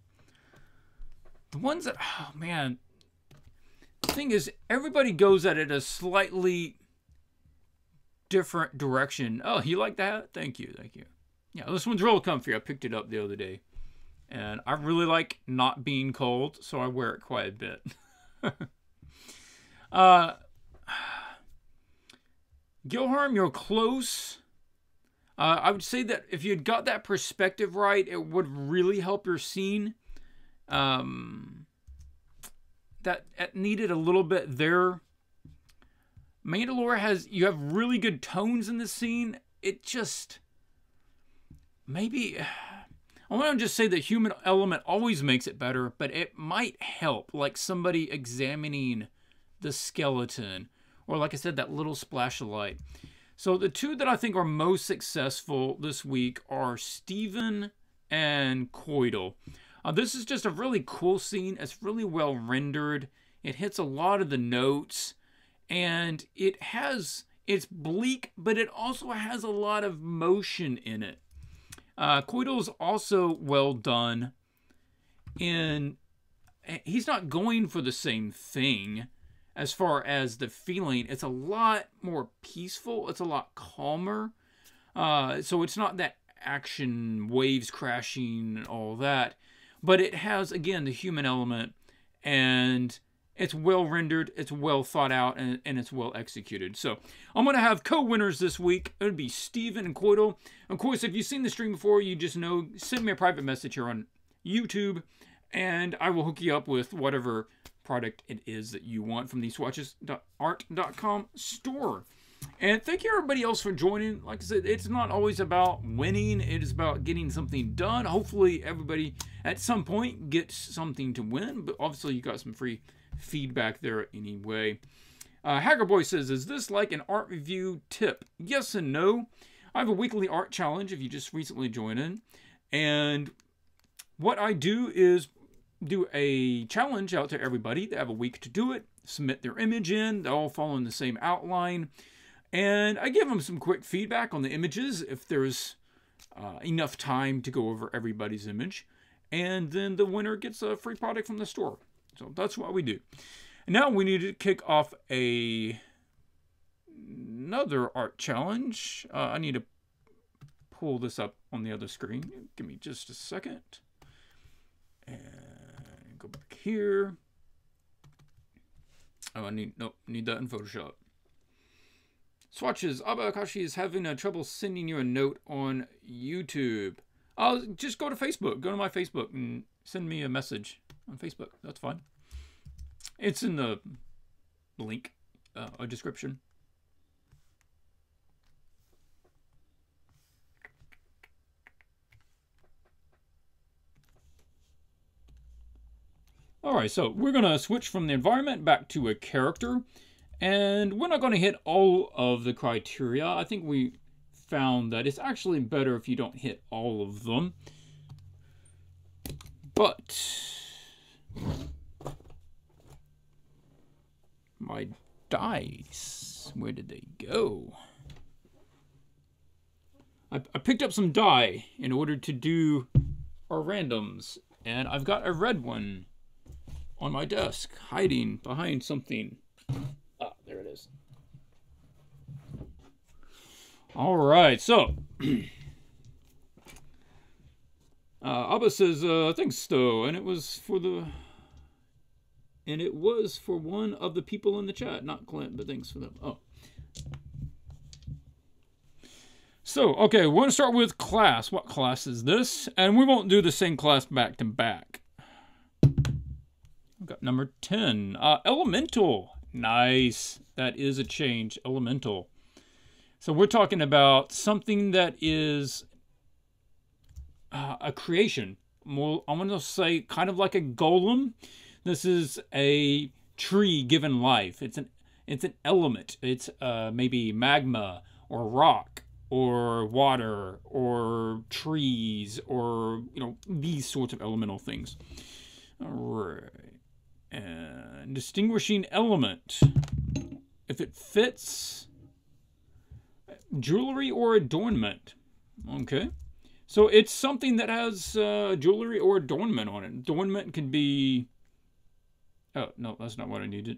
the ones that, oh man, the thing is, everybody goes at it a slightly different direction. Oh, you like that? Thank you, thank you. Yeah, this one's real comfy. I picked it up the other day. And I really like not being cold, so I wear it quite a bit. GilHerm, you're close. I would say that if you had got that perspective right, it would really help your scene. That it needed a little bit there. Mendel you have really good tones in the scene. It just, maybe, I want to just say the human element always makes it better, but it might help, like somebody examining the skeleton, or like I said, that little splash of light. So the two that I think are most successful this week are Steven and Kudo. This is just a really cool scene. It's really well rendered. It hits a lot of the notes, and it's bleak, but it also has a lot of motion in it. Kudo's also well done in, he's not going for the same thing as far as the feeling. It's a lot more peaceful. It's a lot calmer. So it's not that action, waves crashing and all that. But it has, again, the human element. And it's well rendered. It's well thought out. And it's well executed. So I'm going to have co-winners this week. It would be Steven and Kudo. Of course, if you've seen the stream before, you just know, send me a private message here on YouTube. And I will hook you up with whatever product it is that you want from the swatches.art.com store. And thank you everybody else for joining. Like I said, it's not always about winning. It is about getting something done. Hopefully everybody at some point gets something to win. But obviously you got some free feedback there anyway. Hacker Boy says, is this like an art review tip? Yes and no. I have a weekly art challenge if you just recently joined in. And what I do is do a challenge out to everybody. They have a week to do it, submit their image in, they all follow in the same outline, and I give them some quick feedback on the images if there's enough time to go over everybody's image, and then the winner gets a free product from the store. So that's what we do. And now we need to kick off another art challenge. I need to pull this up on the other screen. Give me just a second. And go back here. Oh, I need that in Photoshop. Swatches, Abakashi is having trouble sending you a note on YouTube. Oh, just go to Facebook. Go to my Facebook and send me a message on Facebook. That's fine. It's in the link, a description. Alright, so we're going to switch from the environment back to a character. And we're not going to hit all of the criteria. I think we found that it's actually better if you don't hit all of them. But my dice, where did they go? I picked up some die in order to do our randoms. And I've got a red one on my desk, hiding behind something. Ah, there it is. All right, so Abba says, thanks, Stowe, and it was for one of the people in the chat, not Clint, but thanks for them. Oh. So, okay, we're going to start with class. What class is this? And we won't do the same class back to back. We've got number 10. Elemental. Nice. That is a change. Elemental. So we're talking about something that is a creation. More, I'm going to say kind of like a golem. This is a tree given life. It's an element. It's maybe magma or rock or water or trees or, you know, these sorts of elemental things. All right. And distinguishing element. If it fits jewelry or adornment. Okay. So it's something that has jewelry or adornment on it. Adornment could be... Oh, no, that's not what I needed.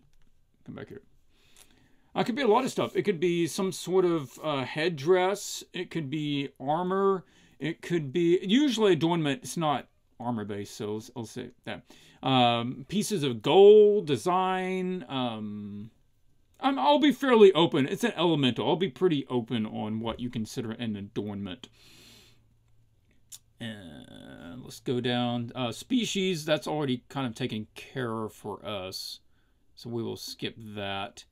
Come back here. It could be a lot of stuff. It could be some sort of headdress. It could be armor. It could be... Usually adornment, it's not armor-based, so I'll say that. Pieces of gold, design. I'll be fairly open. It's an elemental. I'll be pretty open on what you consider an adornment. And let's go down. Species, that's already kind of taken care of for us. So we will skip that.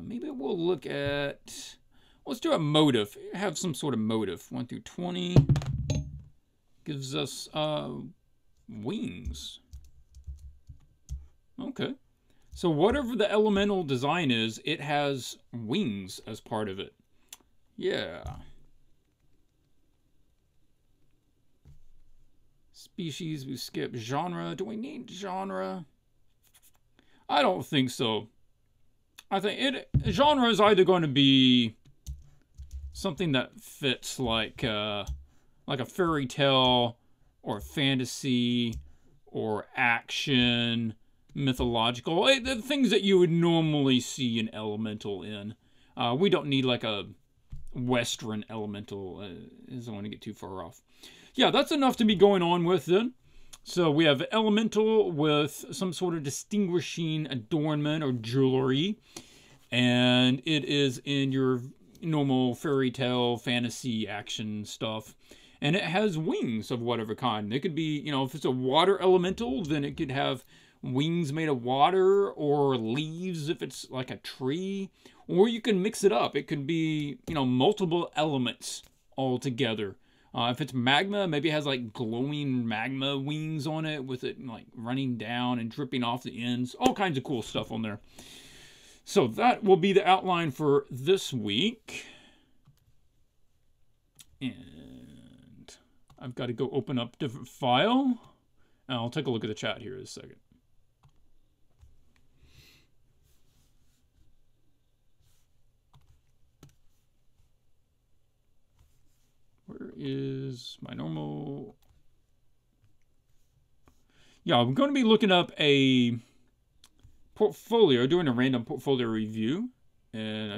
Maybe we'll look at... Let's do a motive. Have some sort of motive. 1 through 20. Gives us wings. Okay. So whatever the elemental design is, it has wings as part of it. Yeah. Species, we skip. Genre, do we need genre? I don't think so. I think genre is either going to be something that fits like a fairy tale or fantasy or action, mythological, the things that you would normally see an elemental in. We don't need like a Western elemental. I don't want to get too far off. Yeah, that's enough to be going on with then. So we have elemental with some sort of distinguishing adornment or jewelry. And it is in your normal fairy tale, fantasy, action stuff. And it has wings of whatever kind. It could be, you know, if it's a water elemental, then it could have wings made of water, or leaves if it's like a tree. Or you can mix it up. It could be, you know, multiple elements all together. If it's magma, maybe it has like glowing magma wings on it with it like running down and dripping off the ends. All kinds of cool stuff on there. So that will be the outline for this week. And I've got to go open up a different file. And I'll take a look at the chat here in a second. Where is my normal... Yeah, I'm going to be looking up a portfolio, doing a random portfolio review. And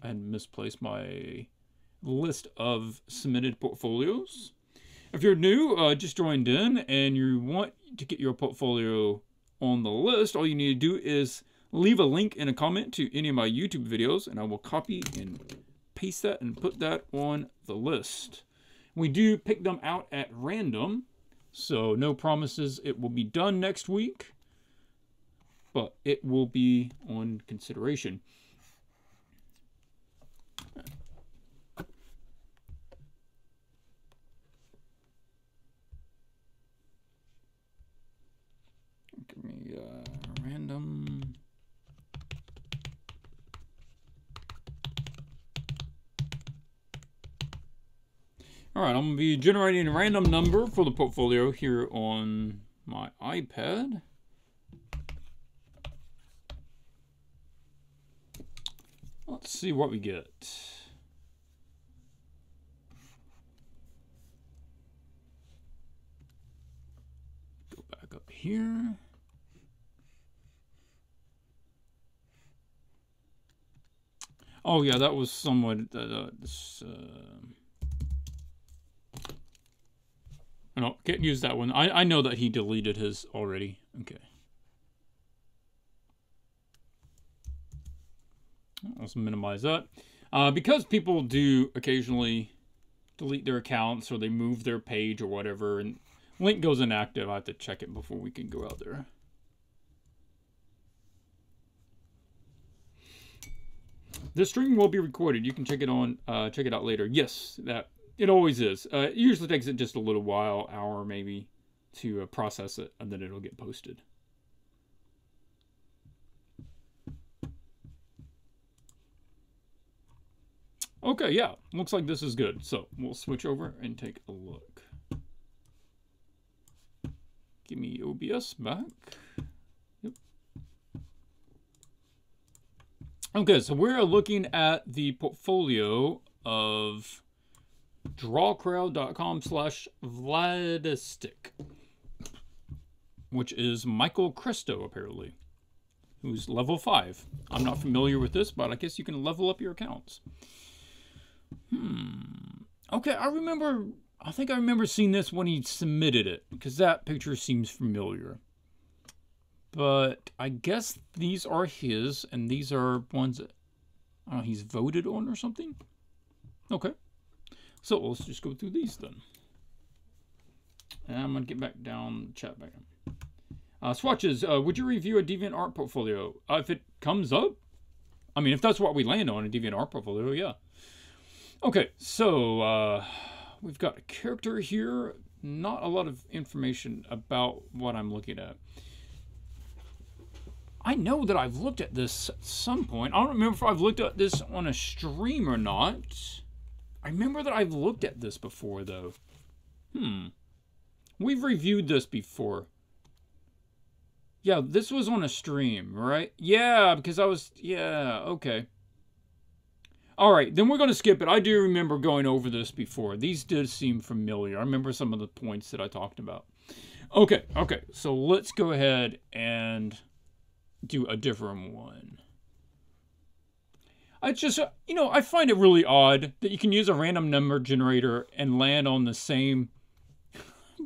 I had misplaced my list of submitted portfolios. If you're new, just joined in, and you want to get your portfolio on the list, all you need to do is leave a link in a comment to any of my YouTube videos, and I will copy and paste that and put that on the list. We do pick them out at random, so no promises it will be done next week, but it will be on consideration. Give me random. All right, I'm going to be generating a random number for the portfolio here on my iPad. Let's see what we get. Go back up here. Oh yeah, that was somewhat no, can't use that one. I know that he deleted his already. Okay. Let's minimize that. Because people do occasionally delete their accounts or they move their page or whatever, and link goes inactive, I have to check it before we can go out there. This stream will be recorded. You can check it out later. Yes, that it always is. It usually takes it just a little while, hour maybe, to process it, and then it'll get posted. Okay, yeah, looks like this is good. So we'll switch over and take a look. Give me OBS back. Yep. Okay, so we're looking at the portfolio of drawcrowd.com/Vladistic, which is Michael Christo, apparently, who's level 5. I'm not familiar with this, but I guess you can level up your accounts. Okay, I think I remember seeing this when he submitted it, because that picture seems familiar. But I guess these are his, and these are ones that he's voted on or something. Okay. So let's just go through these then. And I'm going to get back down, chat back in. Swatches, would you review a DeviantArt portfolio? If it comes up? I mean, if that's what we land on, a DeviantArt portfolio, yeah. Okay, so we've got a character here. Not a lot of information about what I'm looking at. I know that I've looked at this at some point. I don't remember if I've looked at this on a stream or not. I remember that I've looked at this before, though. We've reviewed this before. Yeah, this was on a stream, right? Yeah, because okay. All right, then we're going to skip it. I do remember going over this before. These did seem familiar. I remember some of the points that I talked about. Okay, so let's go ahead and do a different one. I just, I find it really odd that you can use a random number generator and land on the same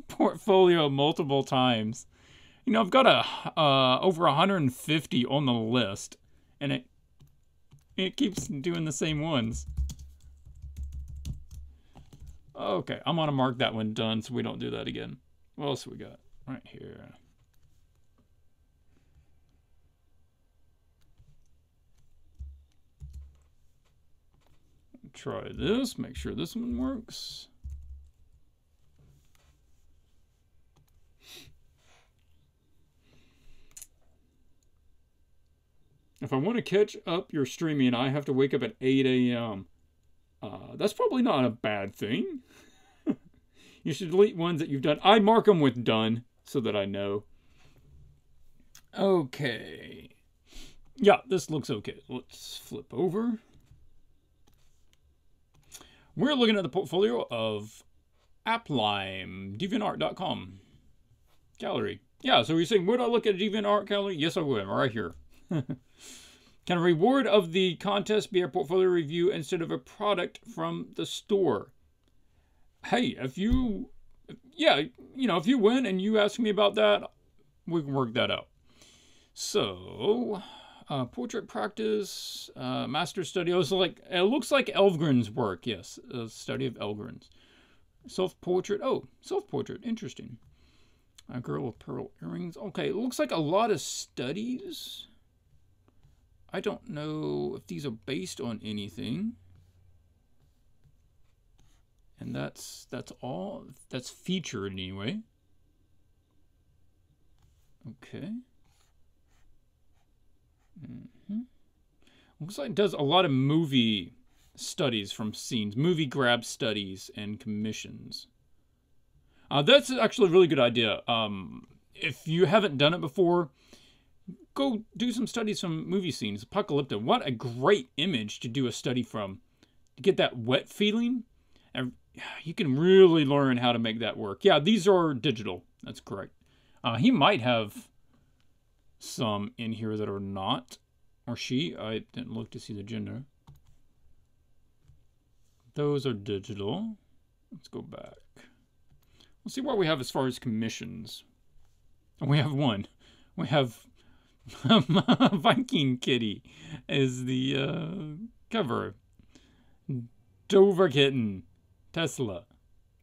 portfolio multiple times. I've got over 150 on the list, and it keeps doing the same ones. Okay, I'm gonna mark that one done so we don't do that again. What else we got right here? Try this, make sure this one works. If I want to catch up your streaming, I have to wake up at 8 a.m. That's probably not a bad thing. You should delete ones that you've done. I mark them with done so that I know. Okay. Yeah, this looks okay. Let's flip over. We're looking at the portfolio of Applime, DeviantArt.com gallery. Yeah, so you're saying, would I look at a DeviantArt gallery? Yes, I would, right here. Can a reward of the contest be a portfolio review instead of a product from the store? Hey, if you win and you ask me about that, we can work that out. So, portrait practice, master study. It looks like Elvgren's work. Yes, a study of Elvgren's. Self-portrait. Oh, self-portrait. Interesting. A girl with pearl earrings. Okay, it looks like a lot of studies. I don't know if these are based on anything. And that's all. That's featured anyway. Okay. Looks like it does a lot of movie studies from scenes, movie grab studies and commissions. That's actually a really good idea. If you haven't done it before, go do some studies from movie scenes. Apocalypto, what a great image to do a study from. To get that wet feeling, and you can really learn how to make that work. Yeah, these are digital. That's correct. He might have some in here that are not. Or she. I didn't look to see the gender. Those are digital. Let's go back. Let's see what we have as far as commissions. We have one. We have Viking Kitty is the cover. Dover Kitten. Tesla.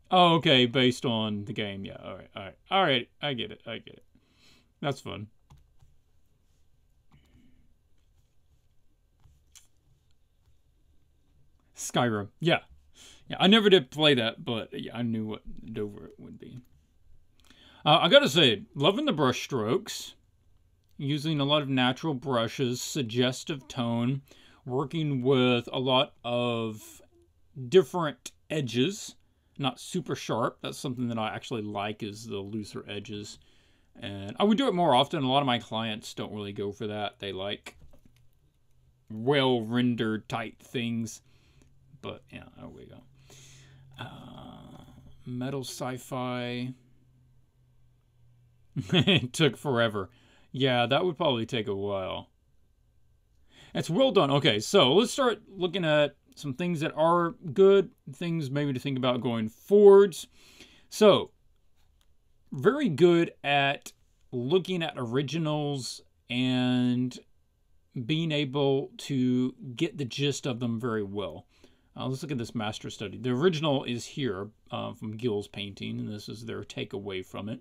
Oh, okay, based on the game. Yeah, all right. I get it. That's fun. Skyrim. Yeah, I never did play that, but yeah, I knew what Dover would be. I gotta say, loving the brush strokes. Using a lot of natural brushes, suggestive tone, working with a lot of different edges, not super sharp. That's something that I actually like, is the looser edges. And I would do it more often. A lot of my clients don't really go for that. They like well-rendered tight things. But yeah, there we go. Metal sci-fi. It took forever. Yeah, that would probably take a while. It's well done. Okay, so let's start looking at some things that are good, things maybe to think about going forwards. So, very good at looking at originals and being able to get the gist of them very well. Let's look at this master study. The original is here from Gil's painting, and this is their takeaway from it.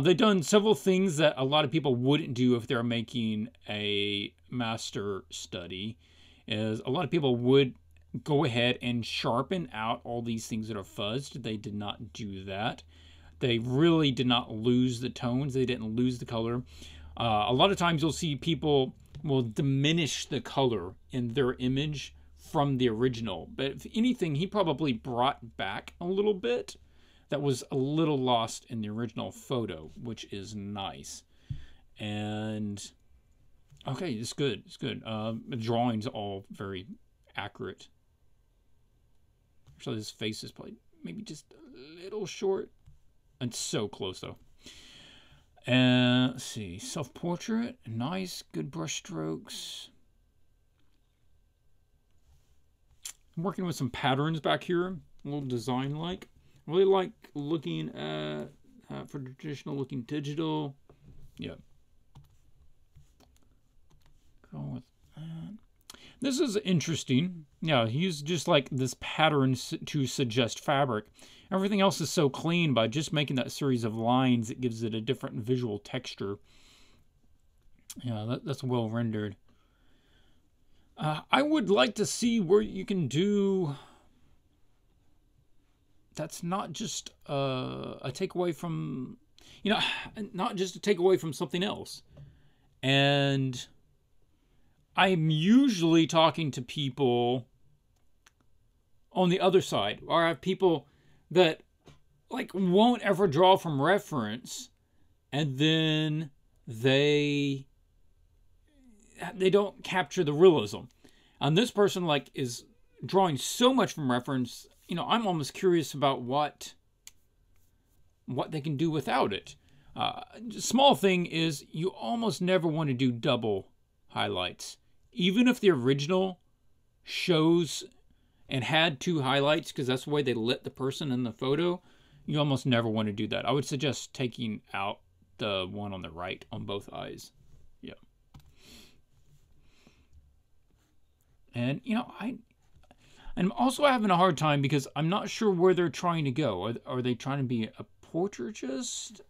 They've done several things that a lot of people wouldn't do if they're making a master study. Is a lot of people would go ahead and sharpen out all these things that are fuzzed. They did not do that. They really did not lose the tones. They didn't lose the color. A lot of times you'll see people will diminish the color in their image from the original. But if anything, he probably brought back a little bit that was a little lost in the original photo, which is nice. And okay, it's good. It's good. The drawing's all very accurate. Actually, his face is probably maybe just a little short. It's so close though. And let's see, self-portrait, nice, good brush strokes. I'm working with some patterns back here, a little design-like. Really like looking at for traditional looking digital. Yeah. Go with that. This is interesting. Yeah, he used just like this pattern to suggest fabric. Everything else is so clean. By just making that series of lines, it gives it a different visual texture. Yeah, that's well rendered. I would like to see where you can do. That's not just a takeaway from, you know, not just a takeaway from something else. And I'm usually talking to people on the other side, or I have people that like won't ever draw from reference, and then they don't capture the realism. And this person like is drawing so much from reference. You know, I'm almost curious about what they can do without it. Small thing is you almost never want to do double highlights. Even if the original shows and had two highlights, because that's the way they lit the person in the photo, you almost never want to do that. I would suggest taking out the one on the right on both eyes. Yeah. And, you know, I'm also having a hard time because I'm not sure where they're trying to go. Are they trying to be a portraitist?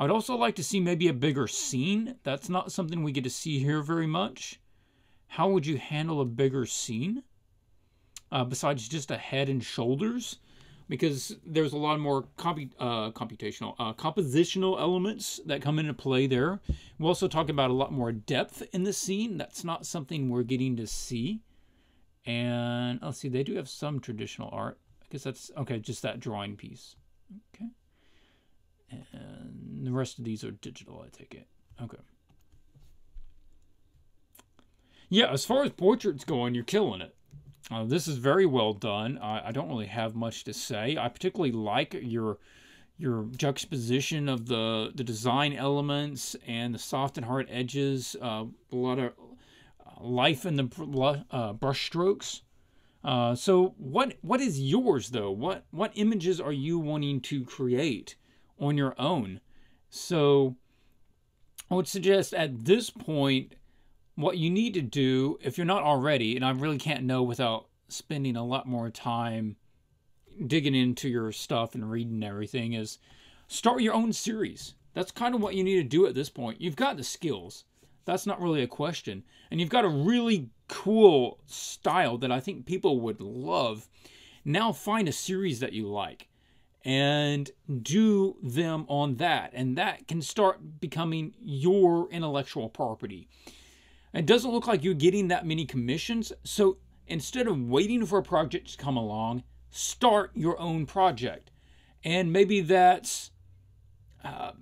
I'd also like to see maybe a bigger scene. That's not something we get to see here very much. How would you handle a bigger scene? Besides just a head and shoulders? Because there's a lot more compositional elements that come into play there. We'll also talk about a lot more depth in the scene. That's not something we're getting to see. And let's see, they do have some traditional art. I guess that's, okay, just that drawing piece. Okay. And the rest of these are digital, I take it. Okay. Yeah, as far as portraits going, you're killing it. This is very well done. I don't really have much to say. I particularly like your juxtaposition of the design elements and the soft and hard edges. A lot of life in the brush strokes. So what is yours though? What images are you wanting to create on your own? So I would suggest at this point, what you need to do, if you're not already, and I really can't know without spending a lot more time digging into your stuff and reading everything, is start your own series. That's kind of what you need to do at this point. You've got the skills. That's not really a question. And you've got a really cool style that I think people would love. Now find a series that you like and do them on that. And that can start becoming your intellectual property. It doesn't look like you're getting that many commissions, so instead of waiting for a project to come along, start your own project. And maybe that's, oh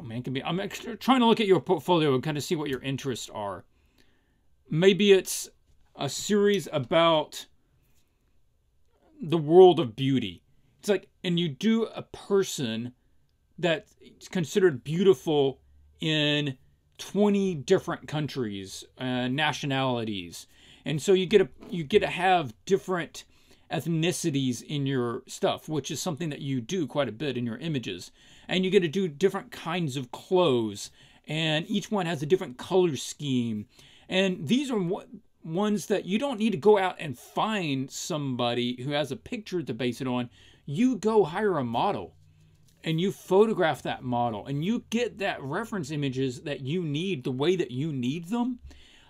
man, I'm trying to look at your portfolio and kind of see what your interests are. Maybe it's a series about the world of beauty. It's like, and you do a person that's considered beautiful in 20 different countries, nationalities. And so you get to have different ethnicities in your stuff, which is something that you do quite a bit in your images. And you get to do different kinds of clothes, and each one has a different color scheme. And these are ones that you don't need to go out and find somebody who has a picture to base it on. You go hire a model and you photograph that model and you get that reference images that you need the way that you need them.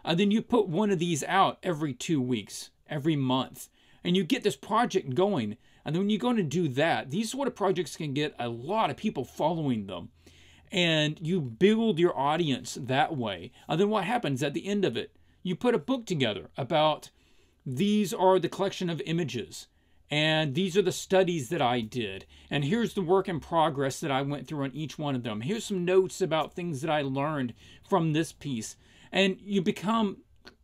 And then you put one of these out every 2 weeks, every month, and you get this project going. And then when you're going to do that, these sort of projects can get a lot of people following them. And you build your audience that way. And then what happens at the end of it? You put a book together about these are the collection of images. And these are the studies that I did. And here's the work in progress that I went through on each one of them. Here's some notes about things that I learned from this piece. And you become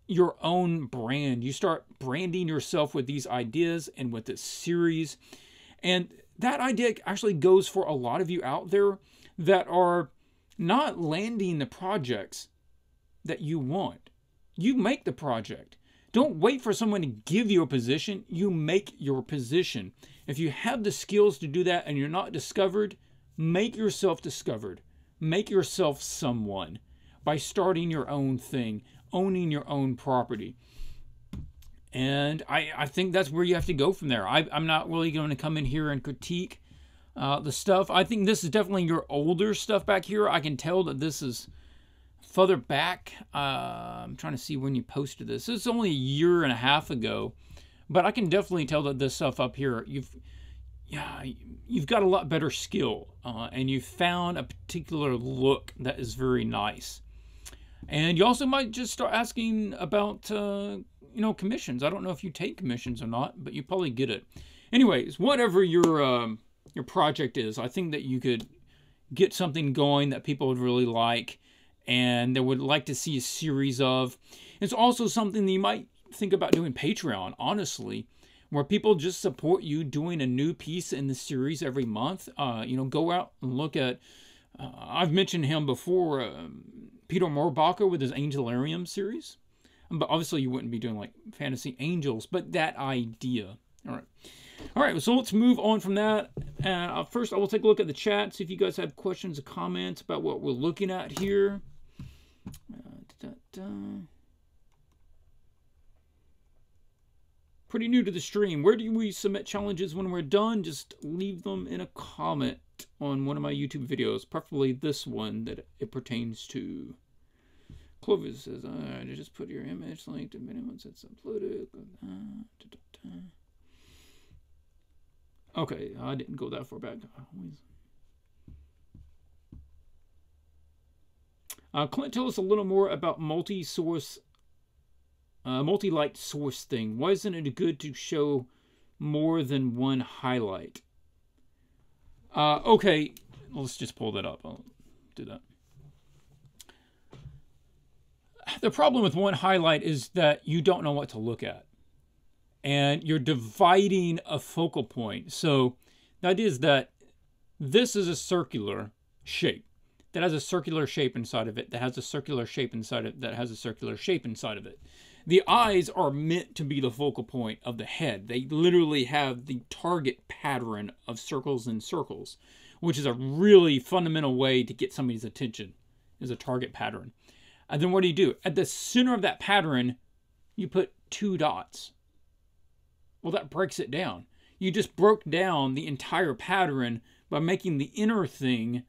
your own brand. You start branding yourself with these ideas and with this series. And that idea actually goes for a lot of you out there that are not landing the projects that you want. You make the project. Don't wait for someone to give you a position. You make your position. If you have the skills to do that and you're not discovered, make yourself discovered. Make yourself someone by starting your own thing, owning your own property. And I think that's where you have to go from there. I'm not really going to come in here and critique the stuff. I think this is definitely your older stuff back here. I can tell that this is further back. I'm trying to see when you posted this. This is only a year and a half ago, but I can definitely tell that this stuff up here, you've got a lot better skill, and you found a particular look that is very nice. And you also might just start asking about, commissions. I don't know if you take commissions or not, but you probably get it. Anyways, whatever your project is, I think that you could get something going that people would really like and they would like to see a series of. It's also something that you might think about doing Patreon, honestly, where people just support you doing a new piece in the series every month. Go out and look at, I've mentioned him before, Peter Moorbacher with his Angelarium series. But obviously you wouldn't be doing like fantasy angels, but that idea. All right, so let's move on from that. First, I will take a look at the chat, see if you guys have questions or comments about what we're looking at here. Pretty new to the stream. Where do we submit challenges when we're done? Just leave them in a comment on one of my YouTube videos, preferably this one that it pertains to. Clovis says, just put your image link to minimum once it's uploaded. Okay, I didn't go that far back. Clint, tell us a little more about multi-light source thing. Why isn't it good to show more than one highlight? Okay, let's just pull that up. I'll do that. The problem with one highlight is that you don't know what to look at. And you're dividing a focal point. So the idea is that this is a circular shape that has a circular shape inside of it, that has a circular shape inside of it, that has a circular shape inside of it. The eyes are meant to be the focal point of the head. They literally have the target pattern of circles and circles, which is a really fundamental way to get somebody's attention, is a target pattern. And then what do? At the center of that pattern, you put 2 dots. Well, that breaks it down. You just broke down the entire pattern by making the inner thing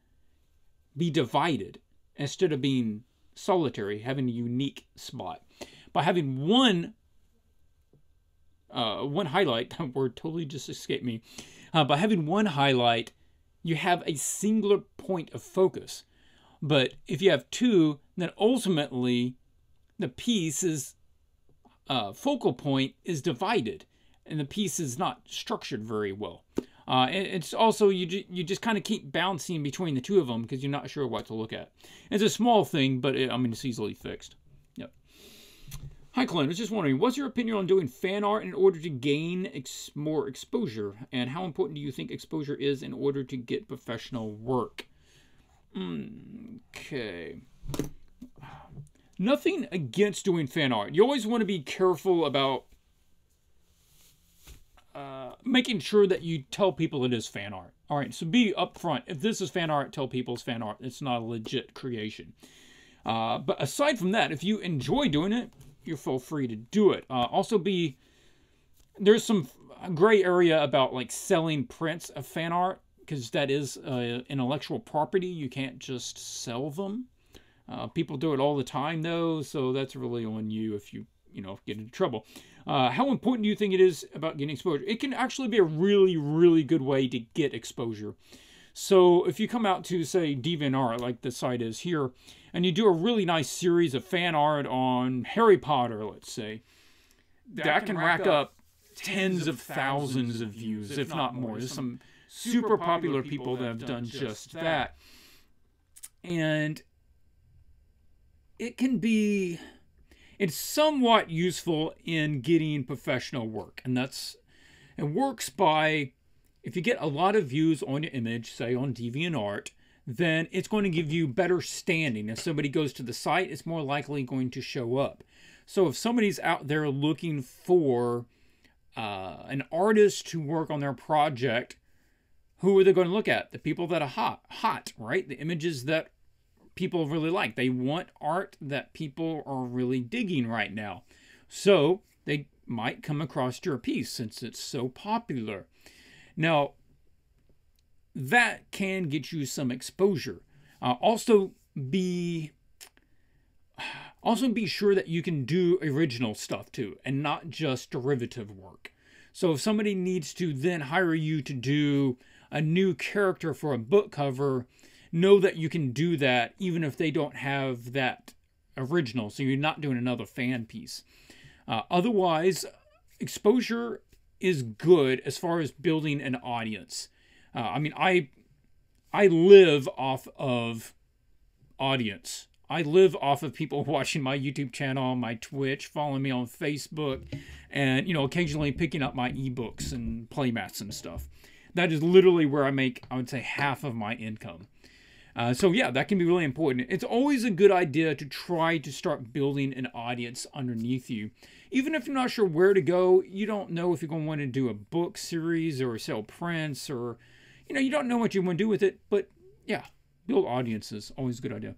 be divided instead of being solitary, having a unique spot. By having one highlight, that word totally just escaped me. By having one highlight, you have a singular point of focus. But if you have 2, then ultimately the piece is focal point is divided, and the piece is not structured very well. And it's also, you just kind of keep bouncing between the two of them because you're not sure what to look at. It's a small thing, but it's easily fixed. Yep. Hi, Clint. I was just wondering, what's your opinion on doing fan art in order to gain more exposure? And how important do you think exposure is in order to get professional work? Okay. Nothing against doing fan art. You always want to be careful about making sure that you tell people it is fan art. All right, so be upfront. If this is fan art, tell people it's fan art. It's not a legit creation. But aside from that, if you enjoy doing it, you feel free to do it. Also, there's some gray area about like selling prints of fan art, because that is intellectual property. You can't just sell them. People do it all the time, though, so that's really on you if you get into trouble. How important do you think it is about getting exposure? It can actually be a really, really good way to get exposure. So if you come out to, say, DeviantArt, like the site is here, and you do a really nice series of fan art on Harry Potter, let's say, that can rack up tens of thousands of views, if not more. There's some super popular people that have done just that. And it's somewhat useful in getting professional work. And it works by, if you get a lot of views on your image, say on DeviantArt, then it's going to give you better standing. If somebody goes to the site, it's more likely going to show up. So if somebody's out there looking for an artist to work on their project, who are they going to look at? The people that are hot, right? The images that people really like. They want art that people are really digging right now. So they might come across your piece since it's so popular. Now, that can get you some exposure. Also be sure that you can do original stuff too, and not just derivative work. So if somebody needs to then hire you to do a new character for a book cover, know that you can do that even if they don't have that original. So you're not doing another fan piece. Otherwise, exposure is good as far as building an audience. I live off of audience. I live off of people watching my YouTube channel, my Twitch, following me on Facebook, and occasionally picking up my ebooks and playmats and stuff. That is literally where I make, I would say, half of my income. So yeah, that can be really important. It's always a good idea to try to start building an audience underneath you. Even if you're not sure where to go, you don't know if you're going to want to do a book series or sell prints, or, you don't know what you want to do with it. But yeah, build audiences. Always a good idea.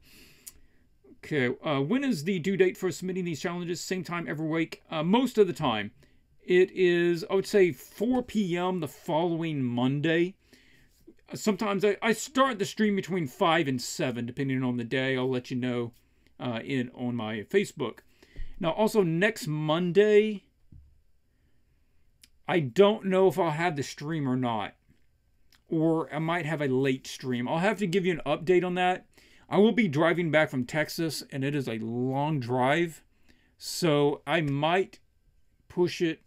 Okay, when is the due date for submitting these challenges? Same time every week? Most of the time. It is, I would say, 4 p.m. the following Monday. Sometimes I start the stream between 5 and 7, depending on the day. I'll let you know on my Facebook. Now, also next Monday, I don't know if I'll have the stream or not. Or I might have a late stream. I'll have to give you an update on that. I will be driving back from Texas, and it is a long drive. So I might push it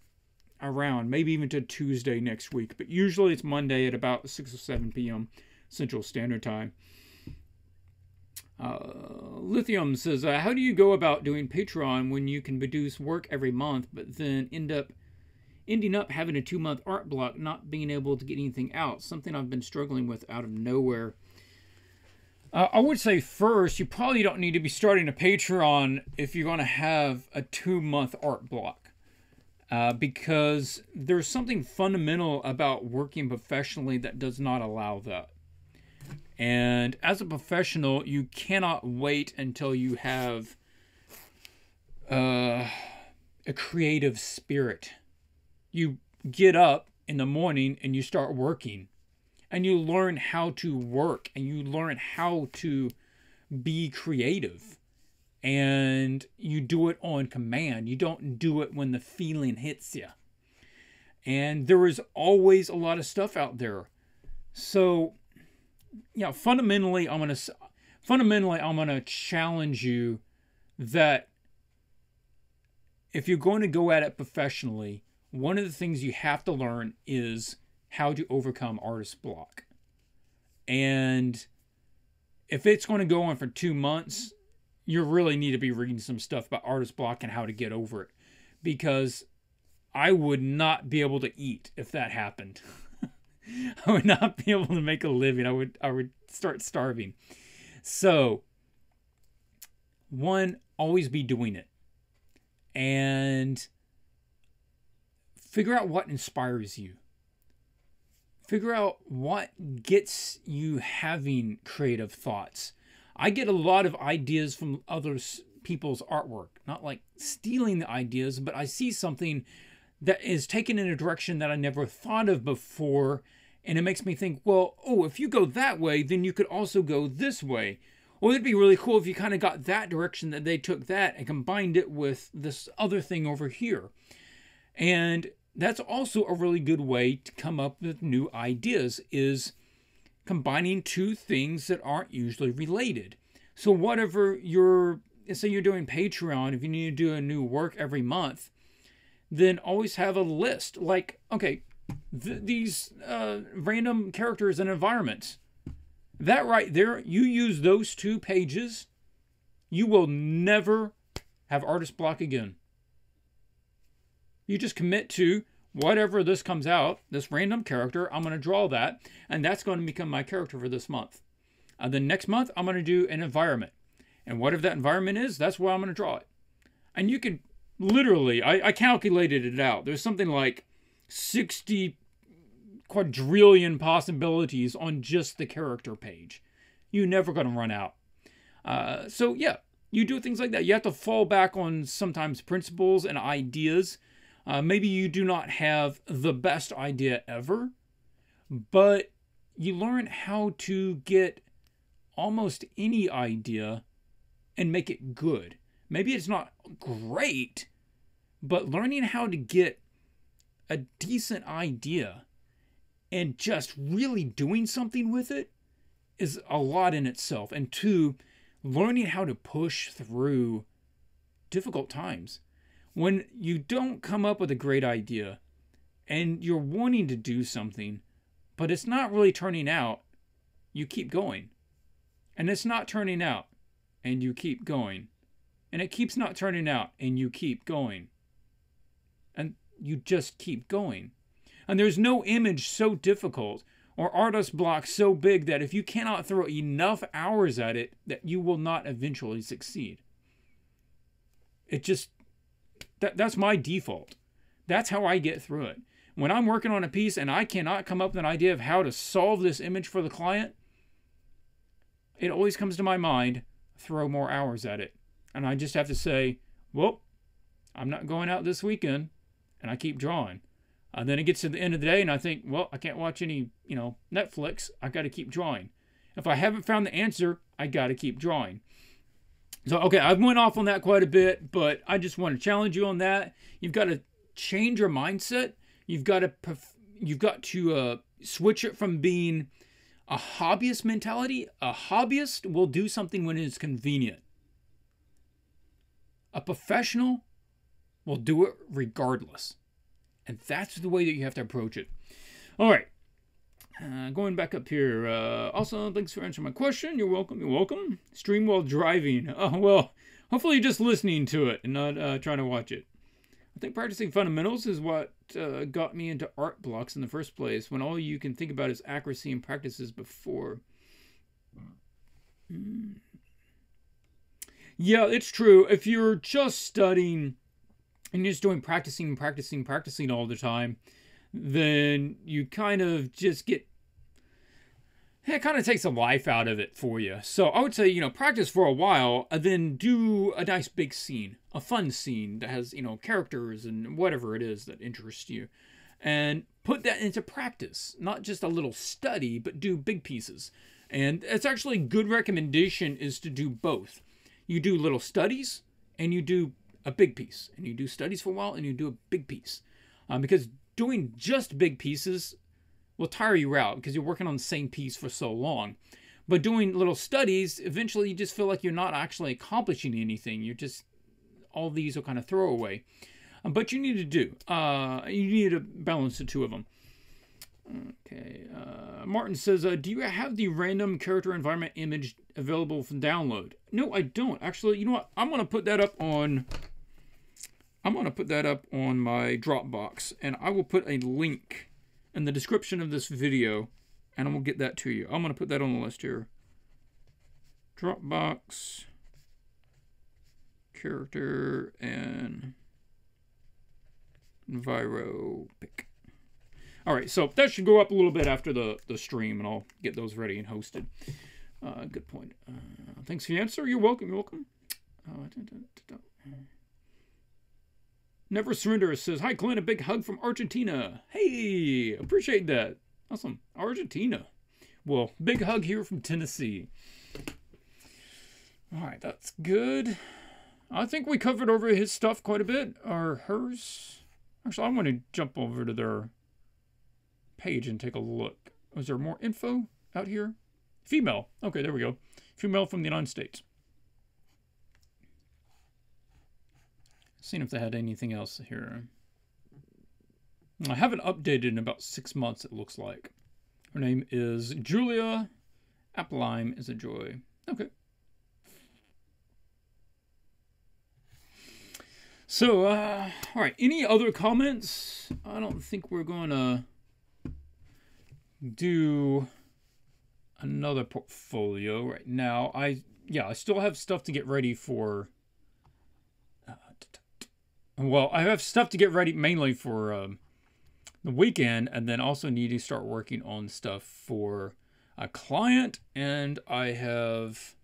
around, maybe even to Tuesday next week. But usually it's Monday at about 6 or 7 p.m. Central Standard Time. Lithium says, how do you go about doing Patreon when you can produce work every month, but then ending up having a 2-month art block, not being able to get anything out? Something I've been struggling with out of nowhere. I would say first, you probably don't need to be starting a Patreon if you're going to have a 2-month art block. Because there's something fundamental about working professionally that does not allow that. And as a professional, you cannot wait until you have a creative spirit. You get up in the morning and you start working. And you learn how to work. And you learn how to be creative. And you do it on command. You don't do it when the feeling hits you. And there is always a lot of stuff out there. So, fundamentally, I'm gonna challenge you that if you're going to go at it professionally, one of the things you have to learn is how to overcome artist block. And if it's going to go on for 2 months, you really need to be reading some stuff about artist block and how to get over it. Because I would not be able to eat if that happened. I would not be able to make a living. I would start starving. So, one, always be doing it. And figure out what inspires you. Figure out what gets you having creative thoughts. I get a lot of ideas from other people's artwork. Not like stealing the ideas, but I see something that is taken in a direction that I never thought of before. And it makes me think, well, oh, if you go that way, then you could also go this way. Well, it'd be really cool if you kind of got that direction, that they took that and combined it with this other thing over here. And that's also a really good way to come up with new ideas, is combining two things that aren't usually related. So whatever say you're doing Patreon, if you need to do a new work every month, then always have a list. Like, okay, these random characters and environments. That right there, you use those 2 pages, you will never have artist block again. You just commit to whatever this comes out, this random character, I'm going to draw that, and that's going to become my character for this month. The next month, I'm going to do an environment. And whatever that environment is, that's where I'm going to draw it. And you can literally, I calculated it out. There's something like 60 quadrillion possibilities on just the character page. You're never going to run out. So yeah, you do things like that. You have to fall back on sometimes principles and ideas. Maybe you do not have the best idea ever, but you learn how to get almost any idea and make it good. Maybe it's not great, but learning how to get a decent idea and just really doing something with it is a lot in itself. And 2, learning how to push through difficult times. When you don't come up with a great idea and you're wanting to do something, but it's not really turning out, you keep going. And it's not turning out, and you keep going. And it keeps not turning out, and you keep going. And you just keep going. And there's no image so difficult or artist block so big that if you cannot throw enough hours at it, that you will not eventually succeed. It just, that's my default. That's how I get through it. When I'm working on a piece and I cannot come up with an idea of how to solve this image for the client, it always comes to my mind, throw more hours at it. And I just have to say, well, I'm not going out this weekend, and I keep drawing. And then it gets to the end of the day and I think, well, I can't watch any, Netflix. I got to keep drawing. If I haven't found the answer, I got to keep drawing. So, okay, I've went off on that quite a bit, but I just want to challenge you on that. You've got to change your mindset. You've got to switch it from being a hobbyist mentality. A hobbyist will do something when it's convenient. A professional will do it regardless. And that's the way that you have to approach it. All right. Going back up here. Also, thanks for answering my question. You're welcome. You're welcome. Stream while driving. Oh, well, hopefully you're just listening to it and not trying to watch it. I think practicing fundamentals is what got me into art blocks in the first place, when all you can think about is accuracy and practices before. Yeah, it's true. If you're just studying and you're just doing practicing all the time, then you kind of just get, it kind of takes the life out of it for you. So I would say, practice for a while, and then do a nice big scene, a fun scene that has, characters and whatever it is that interests you. And put that into practice, not just a little study, but do big pieces. And it's actually a good recommendation is to do both. You do little studies and you do a big piece, and you do studies for a while and you do a big piece. Because doing just big pieces will tire you out because you're working on the same piece for so long. But doing little studies, eventually you just feel like you're not actually accomplishing anything. You're just all these are kind of throwaway. But you need to do. You need to balance the two of them. Okay. Martin says, do you have the random character environment image available for download? No, I don't. Actually, you know what? I'm gonna put that up on my Dropbox, and I will put a link in the description of this video, and I will get that to you. I'm gonna put that on the list here. Dropbox, character, and Enviro pick. All right, so that should go up a little bit after the stream, and I'll get those ready and hosted. Good point. Thanks for the answer. You're welcome. You're welcome. Never Surrender says, hi, Clint, a big hug from Argentina. Hey, appreciate that. Awesome. Argentina. Well, big hug here from Tennessee. All right, that's good. I think we covered over his stuff quite a bit, or hers. Actually, I want to jump over to their page and take a look. Was there more info out here? Female. Okay, there we go. Female from the United States. Seeing if they had anything else here. I haven't updated in about 6 months, it looks like. Her name is Julia. Appleheim is a joy. Okay. So, all right. Any other comments? I don't think we're going to do another portfolio right now. I still have stuff to get ready for. Well, I have stuff to get ready mainly for the weekend, and then also need to start working on stuff for a client, and I have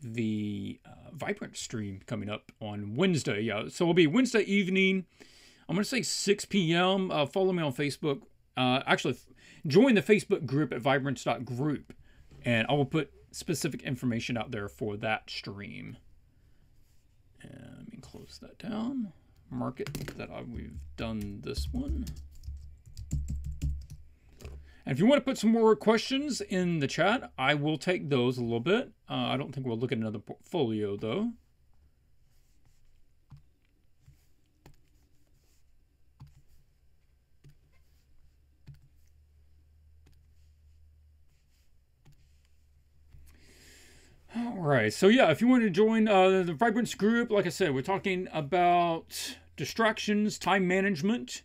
the Vibrant stream coming up on Wednesday. Yeah, so it'll be Wednesday evening. I'm going to say 6 p.m. Follow me on Facebook. Actually, join the Facebook group at vibrance.group, and I will put specific information out there for that stream. And let me close that down. Mark it that we've done this one. And if you want to put some more questions in the chat, I will take those a little bit. I don't think we'll look at another portfolio, though. All right, so yeah, if you want to join the Vibrance group, like I said, we're talking about distractions, time management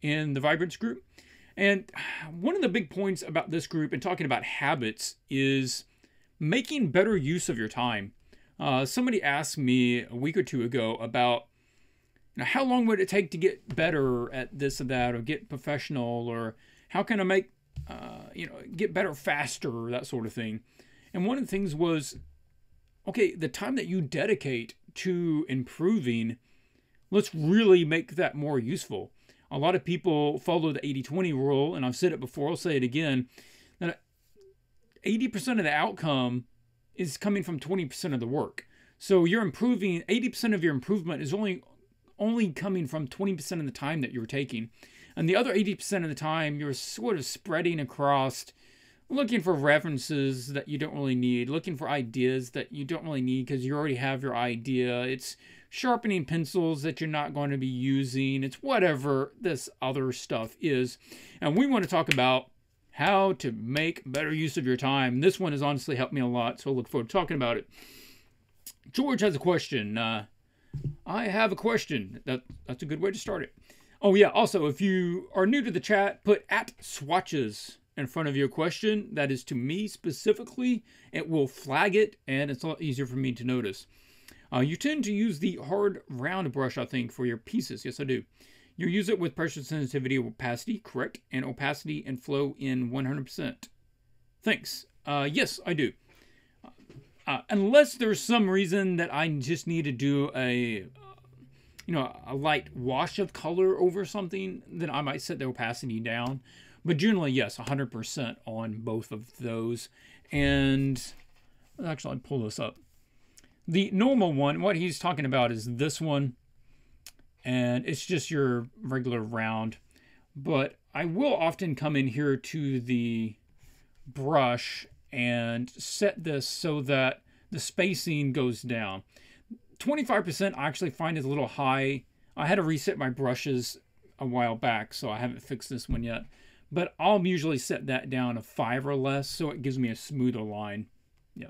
in the Vibrance group. And one of the big points about this group and talking about habits is making better use of your time. Somebody asked me a week or two ago about how long would it take to get better at this or that, or get professional, or how can I make, get better faster, that sort of thing. And one of the things was, okay, the time that you dedicate to improving, let's really make that more useful. A lot of people follow the 80-20 rule, and I've said it before, I'll say it again, that 80% of the outcome is coming from 20% of the work. So you're improving, 80% of your improvement is only coming from 20% of the time that you're taking. And the other 80% of the time, you're sort of spreading across, looking for references that you don't really need, looking for ideas that you don't really need because you already have your idea. It's sharpening pencils that you're not going to be using. It's whatever this other stuff is. And we want to talk about how to make better use of your time. This one has honestly helped me a lot, so I look forward to talking about it. George has a question. I have a question. That's a good way to start it. Oh yeah, also, if you are new to the chat, put @Swatches in front of your question. That is to me specifically. It will flag it, and it's a lot easier for me to notice. You tend to use the hard round brush, I think, for your pieces. Yes, I do. You use it with pressure sensitivity, opacity, correct, and opacity and flow in 100%. Thanks. Yes, I do. Unless there's some reason that I just need to do a light wash of color over something, then I might set the opacity down. But generally, yes, 100% on both of those. And actually, I'll pull this up. The normal one, what he's talking about is this one. And it's just your regular round. But I will often come in here to the brush and set this so that the spacing goes down. 25% I actually find is a little high. I had to reset my brushes a while back, so I haven't fixed this one yet. But I'll usually set that down to 5 or less, so it gives me a smoother line. Yeah,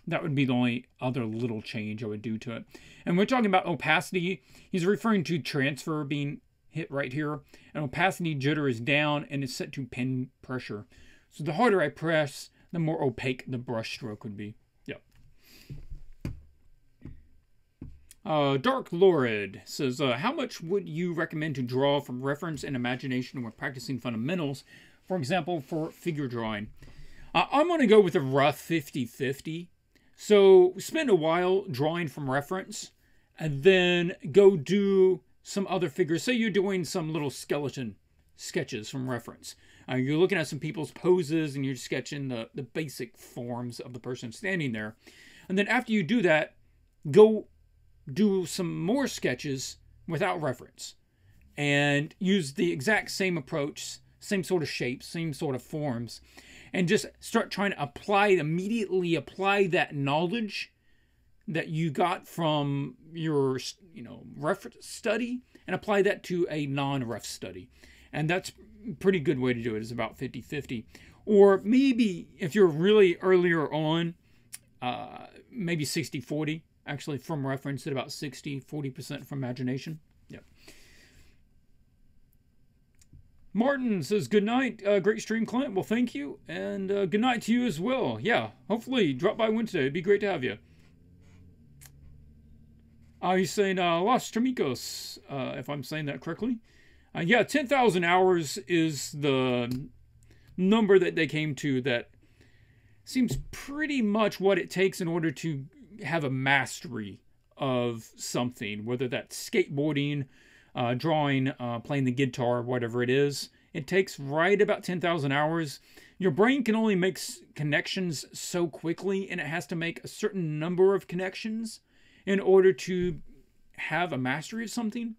that would be the only other little change I would do to it. And we're talking about opacity. He's referring to transfer being hit right here. And opacity jitter is down, and it's set to pen pressure. So the harder I press, the more opaque the brush stroke would be. Yep. Dark Lurid says, how much would you recommend to draw from reference and imagination when practicing fundamentals? For example, for figure drawing. I'm going to go with a rough 50-50. So spend a while drawing from reference and then go do some other figures. Say you're doing some little skeleton sketches from reference. You're looking at some people's poses and you're sketching the basic forms of the person standing there. And then after you do that, go do some more sketches without reference and use the exact same approach, same sort of shapes, same sort of forms, and just start trying to immediately apply that knowledge that you got from your, reference study and apply that to a non-ref study. And that's a pretty good way to do it, is about 50-50. Or maybe if you're really earlier on, maybe 60-40. Actually, from reference at about 40% from imagination. Yep. Martin says, good night. Great stream, Clint. Well, thank you. And good night to you as well. Yeah, hopefully drop by Wednesday. It'd be great to have you. He's saying Los Tramicos, if I'm saying that correctly. Yeah, 10,000 hours is the number that they came to that seems pretty much what it takes in order to have a mastery of something, whether that's skateboarding, drawing, playing the guitar, whatever it is. It takes right about 10,000 hours. Your brain can only make connections so quickly, and it has to make a certain number of connections in order to have a mastery of something.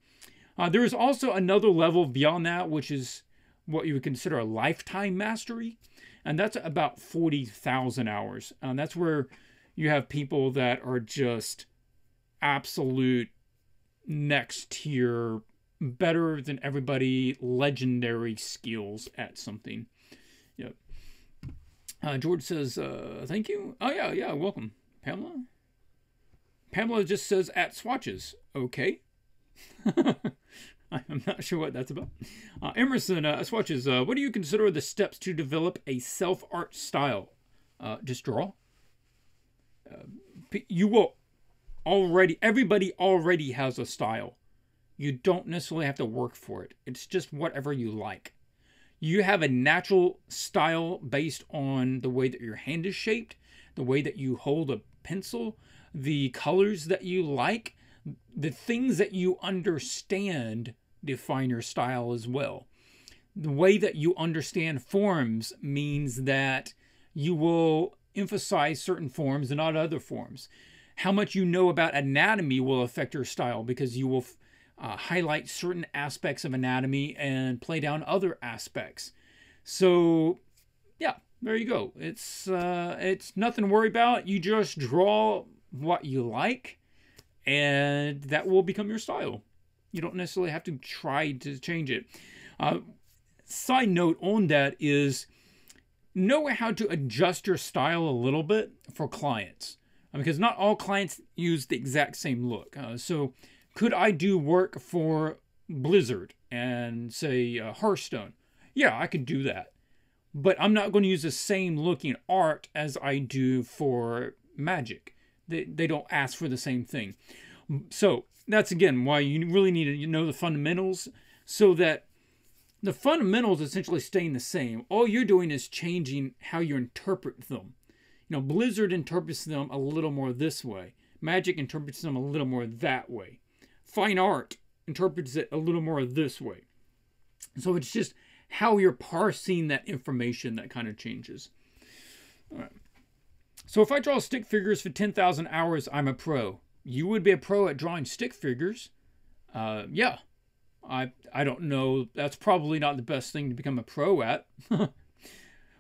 There is also another level beyond that, which is what you would consider a lifetime mastery, and that's about 40,000 hours. And that's where you have people that are just absolute next tier, better than everybody, legendary skills at something. Yep. George says, thank you. Oh, yeah, welcome. Pamela? Pamela just says, at Swatches. Okay. I'm not sure what that's about. Emerson, Swatches, what do you consider the steps to develop a self-art style? Just draw. You will everybody already has a style. You don't necessarily have to work for it. It's just whatever you like. You have a natural style based on the way that your hand is shaped, the way that you hold a pencil, the colors that you like, the things that you understand define your style as well. The way that you understand forms means that you will emphasize certain forms and not other forms. How much you know about anatomy will affect your style, because you will highlight certain aspects of anatomy and play down other aspects. So, yeah, there you go. It's nothing to worry about. You just draw what you like, and that will become your style. You don't necessarily have to try to change it. Side note on that is, know how to adjust your style a little bit for clients, because not all clients use the exact same look. So could I do work for Blizzard and say Hearthstone? Yeah, I could do that, but I'm not going to use the same looking art as I do for Magic. They don't ask for the same thing. So that's again why you really need to know the fundamentals, so that the fundamentals essentially staying the same. All you're doing is changing how you interpret them. Blizzard interprets them a little more this way. Magic interprets them a little more that way. Fine art interprets it a little more this way. So it's just how you're parsing that information that kind of changes. All right. So if I draw stick figures for 10,000 hours, I'm a pro. You would be a pro at drawing stick figures. Yeah. I don't know. That's probably not the best thing to become a pro at.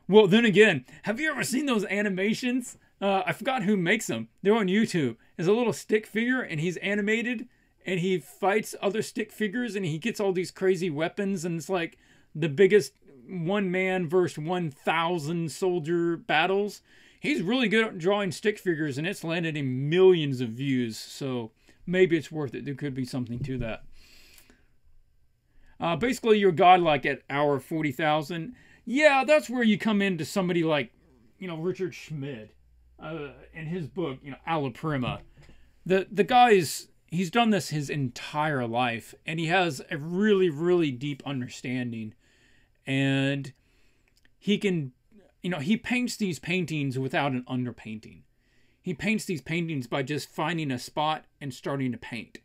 Well, then again, have you ever seen those animations I forgot who makes them. They're on YouTube. It's a little stick figure, and he's animated, and he fights other stick figures, and he gets all these crazy weapons, and it's like the biggest one man versus 1,000 soldier battles. He's really good at drawing stick figures, and it's landed in millions of views, so maybe it's worth it. There could be something to that. Basically, you're godlike at hour 40,000. Yeah, that's where you come into somebody like, Richard Schmid, in his book, Alla Prima. The guy's, he's done this his entire life, and he has a really, really deep understanding. And he can, he paints these paintings without an underpainting. He paints these paintings by just finding a spot and starting to paint.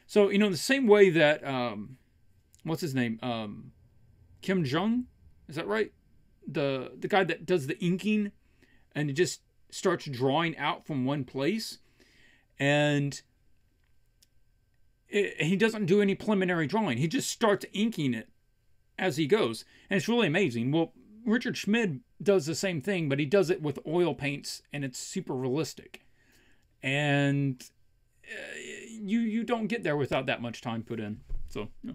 So, the same way that, what's his name? Kim Jong? Is that right? The guy that does the inking, and he just starts drawing out from one place. And he doesn't do any preliminary drawing. He just starts inking it as he goes. And it's really amazing. Well, Richard Schmid does the same thing, but he does it with oil paints, and it's super realistic. And you don't get there without that much time put in. So, yeah.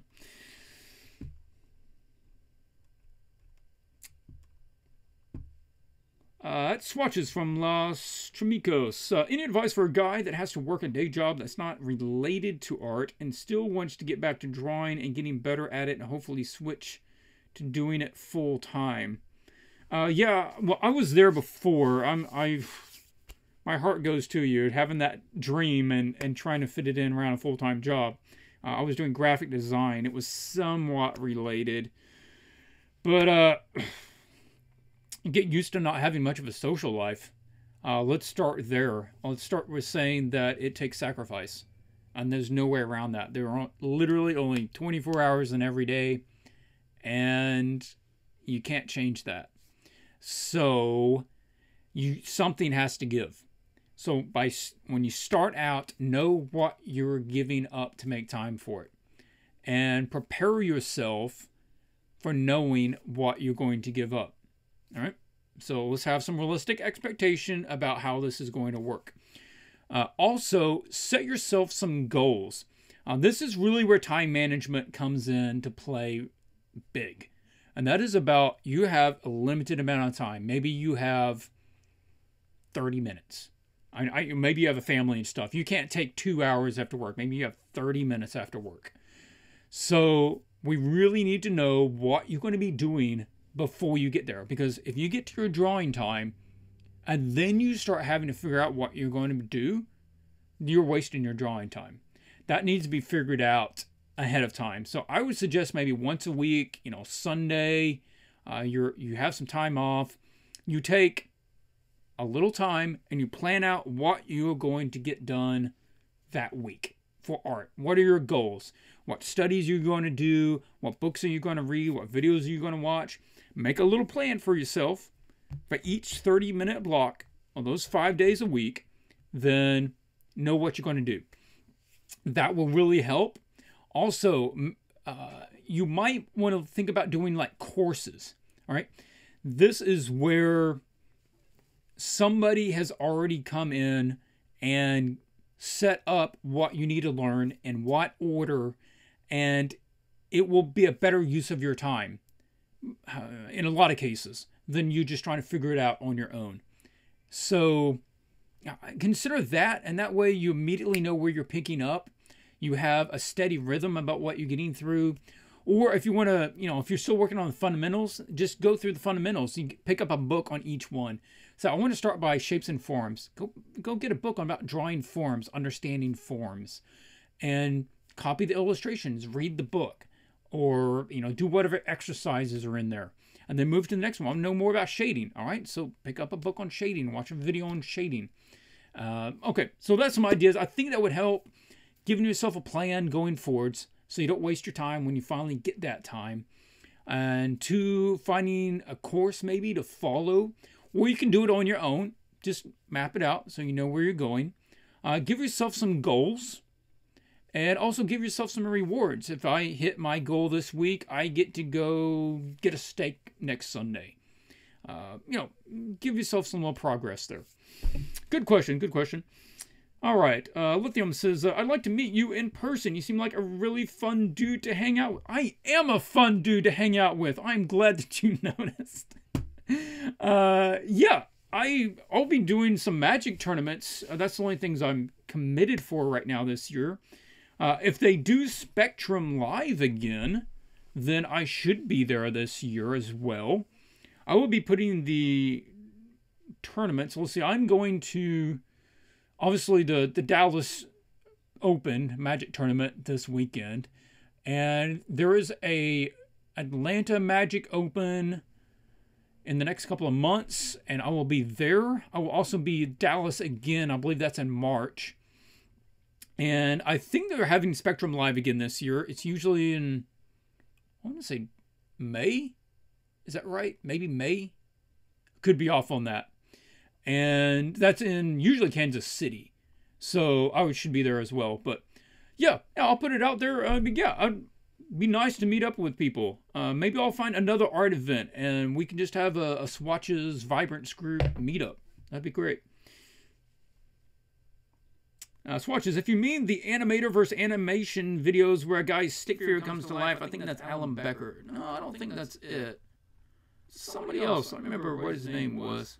That's Swatches from Los Tramicos. Any advice for a guy that has to work a day job that's not related to art and still wants to get back to drawing and getting better at it and hopefully switch to doing it full time? Yeah, well, I was there before. My heart goes to you, having that dream and trying to fit it in around a full-time job. I was doing graphic design. It was somewhat related. But, get used to not having much of a social life. Let's start there. Let's start with saying that it takes sacrifice. And there's no way around that. There are literally only 24 hours in every day. And you can't change that. So something has to give. So when you start out, know what you're giving up to make time for it. And prepare yourself for knowing what you're going to give up. All right, so let's have some realistic expectation about how this is going to work. Also, set yourself some goals. This is really where time management comes in to play big. And that is about, you have a limited amount of time. Maybe you have 30 minutes. Maybe you have a family and stuff. You can't take 2 hours after work. Maybe you have 30 minutes after work. So we really need to know what you're going to be doing before you get there. Because if you get to your drawing time and then you start having to figure out what you're going to do, you're wasting your drawing time. That needs to be figured out ahead of time. So I would suggest maybe once a week, Sunday, you have some time off. You take a little time and you plan out what you're going to get done that week for art. What are your goals? What studies are you going to do? What books are you going to read? What videos are you going to watch? Make a little plan for yourself for each 30-minute block on those 5 days a week. Then know what you're going to do. That will really help. Also, you might want to think about doing like courses. All right. This is where somebody has already come in and set up what you need to learn in what order, and it will be a better use of your time in a lot of cases than you just trying to figure it out on your own. So consider that, and that way you immediately know where you're picking up. You have a steady rhythm about what you're getting through. Or if you want to, if you're still working on the fundamentals, just go through the fundamentals. You pick up a book on each one. So I want to start by shapes and forms. Go get a book about drawing forms, understanding forms, and copy the illustrations, read the book, or, do whatever exercises are in there. And then move to the next one. I want to know more about shading. All right, so pick up a book on shading, watch a video on shading. Okay, so that's some ideas. I think that would help giving yourself a plan going forwards so you don't waste your time when you finally get that time. And 2, finding a course maybe to follow, or you can do it on your own. Just map it out so you know where you're going. Give yourself some goals, and also give yourself some rewards. If I hit my goal this week, I get to go get a steak next Sunday. you know, give yourself some little progress there. Good question, good question. All right, Lithium says, I'd like to meet you in person. You seem like a really fun dude to hang out with. I am a fun dude to hang out with. I'm glad that you noticed. Yeah, I'll be doing some Magic tournaments. That's the only things I'm committed for right now this year. If they do Spectrum Live again, then I should be there this year as well. I will be putting the tournaments. Let's see, I'm going to... Obviously, the Dallas Open Magic Tournament this weekend. And there is a Atlanta Magic Open in the next couple of months. And I will be there. I will also be Dallas again. I believe that's in March. And I think they're having Spectrum Live again this year. It's usually in, I want to say May. Is that right? Maybe May? Could be off on that. And that's in usually Kansas City. So I should be there as well. But yeah, I'll put it out there. Yeah, it'd be nice to meet up with people. Maybe I'll find another art event and we can just have a Swatches Vibrance group meetup. That'd be great. Swatches, if you mean the animator versus animation videos where a guy's stick figure comes to life, I think that's Alan Becker. No, I don't think that's it. Somebody else. I don't remember what his name was.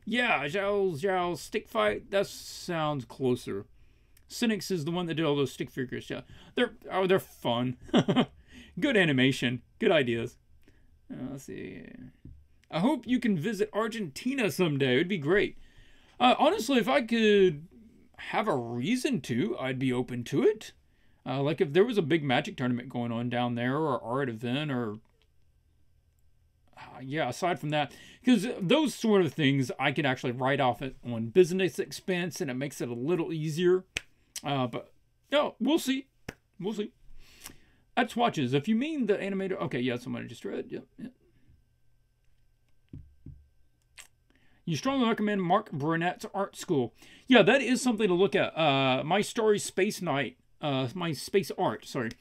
Yeah, Zhao's stick fight. That sounds closer. Cynics is the one that did all those stick figures. Yeah, they're fun. Good animation, good ideas. Let's see. I hope you can visit Argentina someday. It'd be great. Honestly, if I could have a reason to, I'd be open to it. Like if there was a big Magic tournament going on down there, or art event, or yeah, aside from that, because those sort of things I could actually write off it on business expense, and it makes it a little easier. But no, we'll see. We'll see. At Swatches, if you mean the animator, okay, yeah, somebody just read. Yep. You strongly recommend Mark Burnett's art school. Yeah, that is something to look at. My Story Space Night, my Space Art, sorry.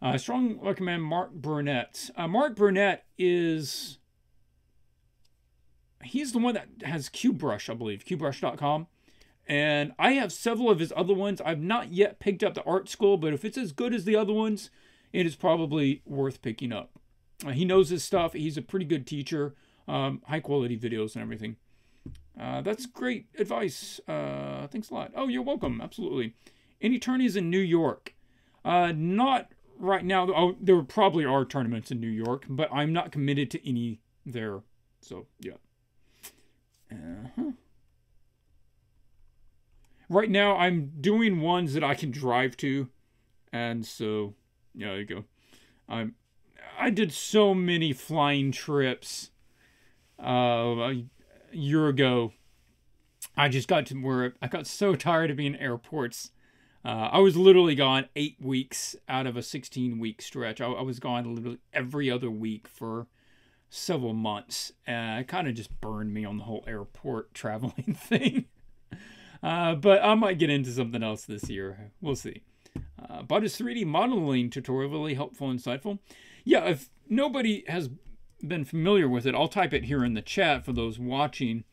I strongly recommend Mark Burnett. Mark Burnett is... He's the one that has QBrush, I believe. QBrush.com. And I have several of his other ones. I've not yet picked up the art school, but if it's as good as the other ones, it is probably worth picking up. He knows his stuff. He's a pretty good teacher. High quality videos and everything. That's great advice. Thanks a lot. Oh, you're welcome. Absolutely. Any tourneys in New York? Not right now. Oh, there probably are tournaments in New York, but I'm not committed to any there. So, yeah. Right now, I'm doing ones that I can drive to. And so, yeah, there you go. I did so many flying trips a year ago. I just got to where I got so tired of being in airports. I was literally gone 8 weeks out of a 16-week stretch. I was gone literally every other week for several months. And it kind of just burned me on the whole airport traveling thing. But I might get into something else this year. We'll see. But his 3D modeling tutorial, really helpful and insightful. Yeah, if nobody has been familiar with it, I'll type it here in the chat for those watching.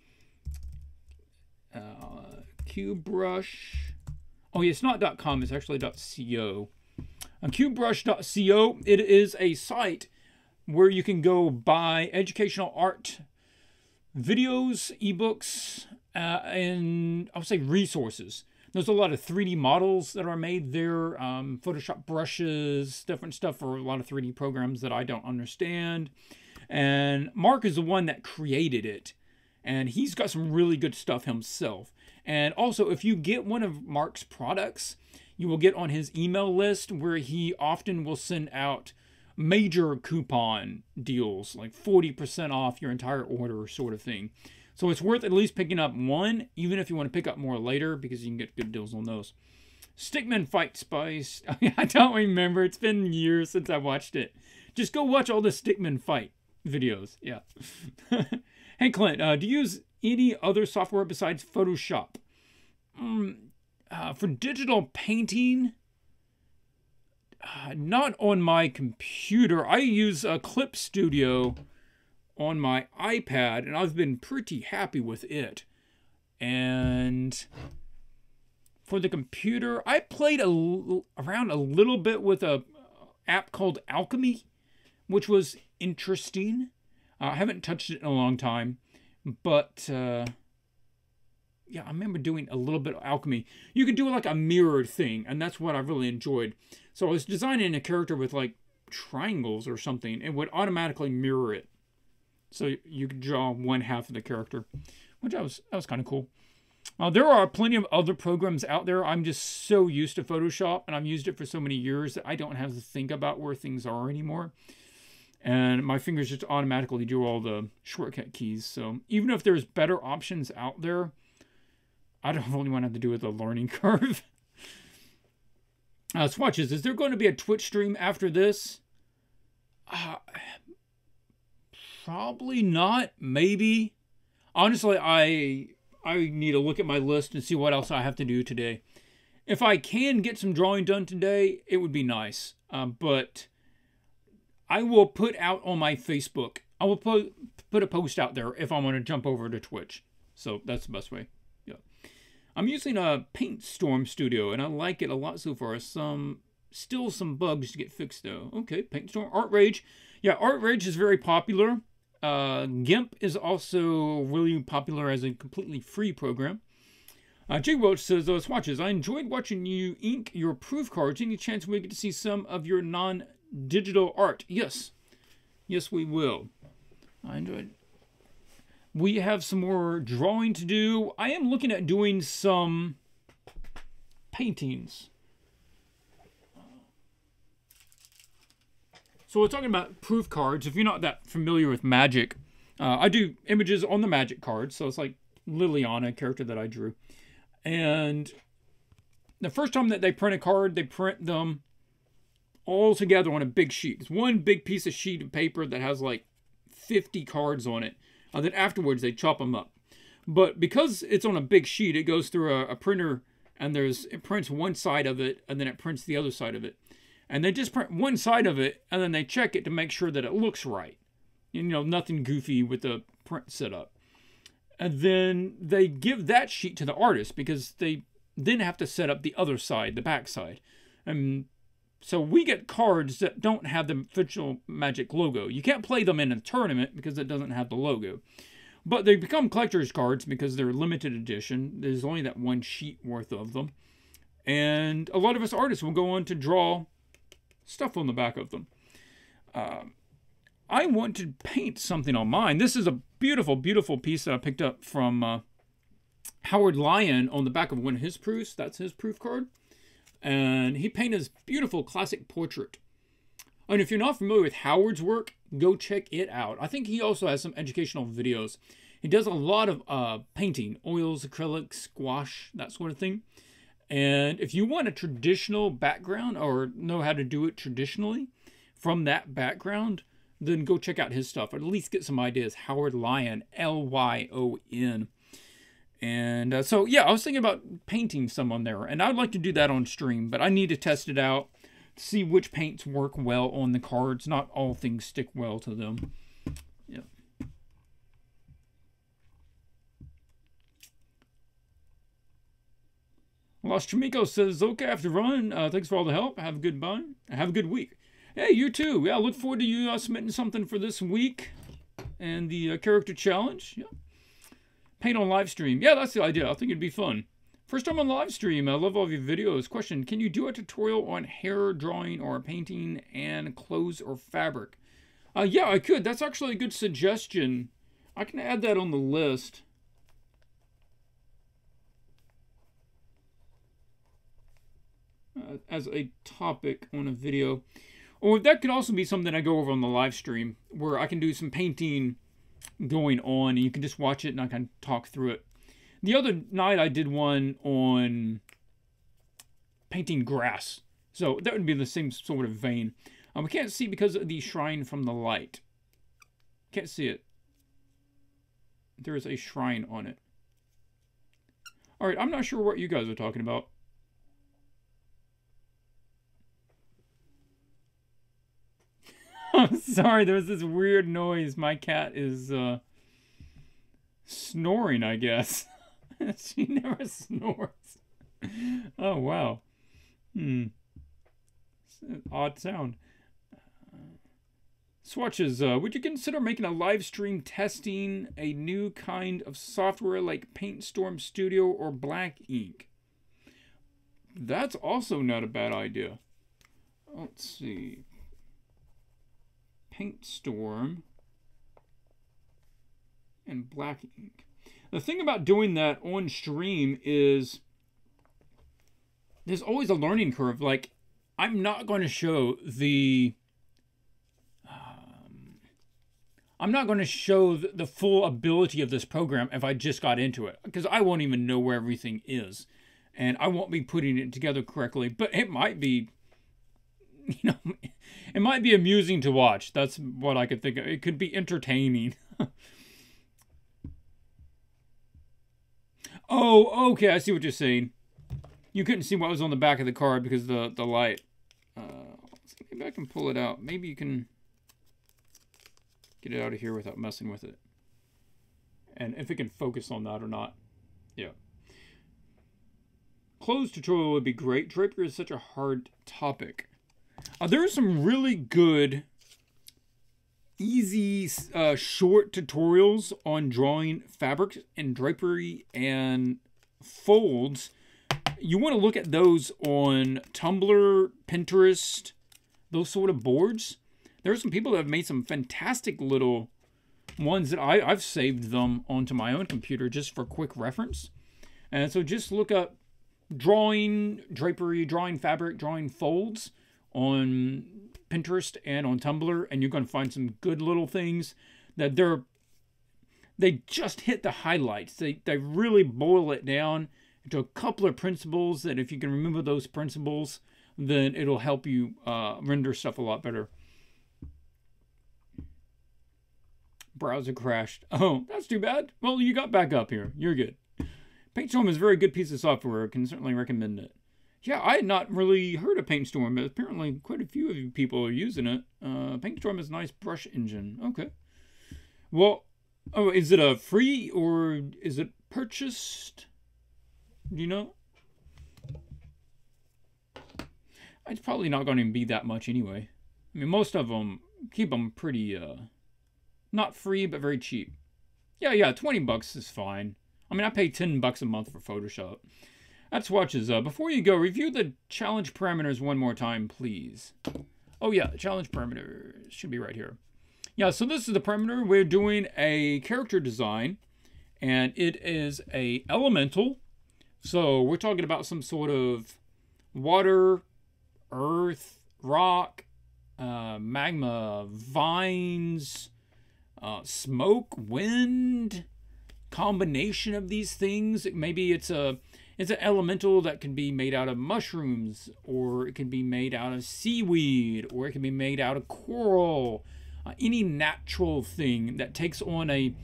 QBrush. Oh, yeah, it's not .com, it's actually .co. QBrush.co, it is a site where you can go buy educational art videos, ebooks, and I would say resources. There's a lot of 3D models that are made there, Photoshop brushes, different stuff for a lot of 3D programs that I don't understand. And Mark is the one that created it. And he's got some really good stuff himself. And also, if you get one of Mark's products, you will get on his email list where he often will send out major coupon deals, like 40% off your entire order sort of thing. So it's worth at least picking up one, even if you want to pick up more later, because you can get good deals on those. Stickman Fight Spice. I don't remember. It's been years since I watched it. Just go watch all the Stickman Fight videos. Yeah. Hey, Clint, do you use any other software besides Photoshop? For digital painting, not on my computer. I use a Clip Studio on my iPad, and I've been pretty happy with it. And for the computer, I played around a little bit with a app called Alchemy, which was interesting. I haven't touched it in a long time, but yeah, I remember doing a little bit of Alchemy. You could do like a mirrored thing, and that's what I really enjoyed. So I was designing a character with like triangles or something. It would automatically mirror it. So you could draw one half of the character, which that was kind of cool. There are plenty of other programs out there. I'm just so used to Photoshop, and I've used it for so many years that I don't have to think about where things are anymore. And my fingers just automatically do all the shortcut keys. So even if there's better options out there, I don't really want to have to do with a learning curve. Swatches, is there going to be a Twitch stream after this? Probably not. Maybe. Honestly, I need to look at my list and see what else I have to do today. If I can get some drawing done today, it would be nice. But I will put out on my Facebook. I will put a post out there if I want to jump over to Twitch. So that's the best way. Yeah. I'm using a Paint Storm Studio, and I like it a lot so far. Still some bugs to get fixed, though. Okay, Paint Storm. Art Rage. Yeah, Art Rage is very popular. GIMP is also really popular as a completely free program. J. Welch says, Swatches, I enjoyed watching you ink your proof cards. Any chance we get to see some of your non-digital art? Yes. Yes, we will. I enjoyed. We have some more drawing to do. I am looking at doing some paintings. So we're talking about proof cards. If you're not that familiar with Magic, I do images on the Magic cards. So it's like Liliana, a character that I drew. And the first time that they print a card, they print them all together on a big sheet. It's one big piece of sheet of paper that has like 50 cards on it. Then afterwards, they chop them up. But because it's on a big sheet, it goes through a printer, and it prints one side of it, and then it prints the other side of it. And they just print one side of it, and then they check it to make sure that it looks right. You know, nothing goofy with the print setup. And then they give that sheet to the artist, because they then have to set up the other side, the back side. And so we get cards that don't have the official Magic logo. You can't play them in a tournament because it doesn't have the logo. But they become collector's cards because they're limited edition. There's only that one sheet worth of them. And a lot of us artists will go on to draw stuff on the back of them. I want to paint something on mine. This is a beautiful, beautiful piece that I picked up from Howard Lyon on the back of one of his proofs. That's his proof card. And he painted this beautiful classic portrait. And if you're not familiar with Howard's work, go check it out. I think he also has some educational videos. He does a lot of painting, oils, acrylics, gouache, that sort of thing. And if you want a traditional background or know how to do it traditionally from that background, then go check out his stuff. Or at least get some ideas. Howard Lyon, Lyon. And so, yeah, I was thinking about painting some on there. And I'd like to do that on stream, but I need to test it out. See which paints work well on the cards. Not all things stick well to them. Yeah. Lost Chimiko says, okay, I have to run. Thanks for all the help. Have a good bun. Have a good week. Hey, you too. Yeah, I look forward to you submitting something for this week. And the character challenge. Yeah. Paint on live stream. Yeah, that's the idea. I think it'd be fun. First time on live stream. I love all of your videos. Question, can you do a tutorial on hair drawing or painting and clothes or fabric? Yeah, I could. That's actually a good suggestion. I can add that on the list. As a topic on a video. Or that could also be something I go over on the live stream where I can do some painting going on and you can just watch it and I can talk through it. The other night I did one on painting grass. So that would be the same sort of vein. We can't see because of the shrine from the light. Can't see it. There is a shrine on it. Alright, I'm not sure what you guys are talking about. Sorry, there was this weird noise. My cat is snoring, I guess. She never snores. Oh, wow. It's an odd sound. Swatches, would you consider making a live stream testing a new kind of software like PaintStorm Studio or Black Ink? That's also not a bad idea. Let's see. PaintStorm and Black Ink. The thing about doing that on stream is there's always a learning curve. Like, I'm not going to show the full ability of this program if I just got into it, because I won't even know where everything is, and I won't be putting it together correctly. But it might be, it might be amusing to watch. That's what I could think of. It could be entertaining. Oh, okay, I see what you're saying. You couldn't see what was on the back of the card because of the light. Let's see, maybe I can pull it out. Maybe you can get it out of here without messing with it. And if it can focus on that or not. Yeah. Closed tutorial would be great. Drapery is such a hard topic. There are some really good, easy, short tutorials on drawing fabrics and drapery and folds. You want to look at those on Tumblr, Pinterest, those sort of boards. There are some people that have made some fantastic little ones that I've saved them onto my own computer just for quick reference. And so just look up drawing drapery, drawing fabric, drawing folds on Pinterest and on Tumblr, and you're going to find some good little things that they just hit the highlights. They really boil it down into a couple of principles that if you can remember those principles, then it'll help you render stuff a lot better. Browser crashed. Oh, that's too bad. Well, you got back up here. You're good. PaintStorm is a very good piece of software. I can certainly recommend it. Yeah, I had not really heard of PaintStorm, but apparently quite a few of you people are using it. PaintStorm is a nice brush engine. Okay. Well, oh, is it a free or is it purchased? Do you know? It's probably not going to be that much anyway. I mean, most of them keep them pretty, not free, but very cheap. Yeah, 20 bucks is fine. I mean, I pay 10 bucks a month for Photoshop. That's Swatches. Before you go, review the challenge parameters one more time, please. Oh yeah, the challenge parameters should be right here. Yeah, so this is the parameter. We're doing a character design, and it is a elemental. So we're talking about some sort of water, earth, rock, magma, vines, smoke, wind, combination of these things. Maybe it's an elemental that can be made out of mushrooms, or it can be made out of seaweed, or it can be made out of coral. Any natural thing that takes on a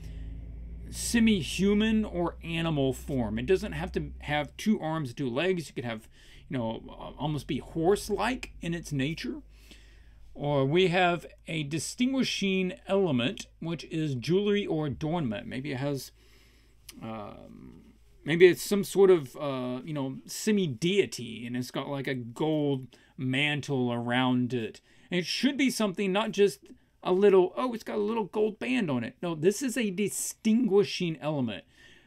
semi-human or animal form. It doesn't have to have 2 arms, 2 legs. You could have, almost be horse-like in its nature. Or we have a distinguishing element, which is jewelry or adornment. Maybe it has, maybe it's some sort of, semi-deity, and it's got like a gold mantle around it. And it should be something, not just a little, oh, it's got a little gold band on it. No, this is a distinguishing element.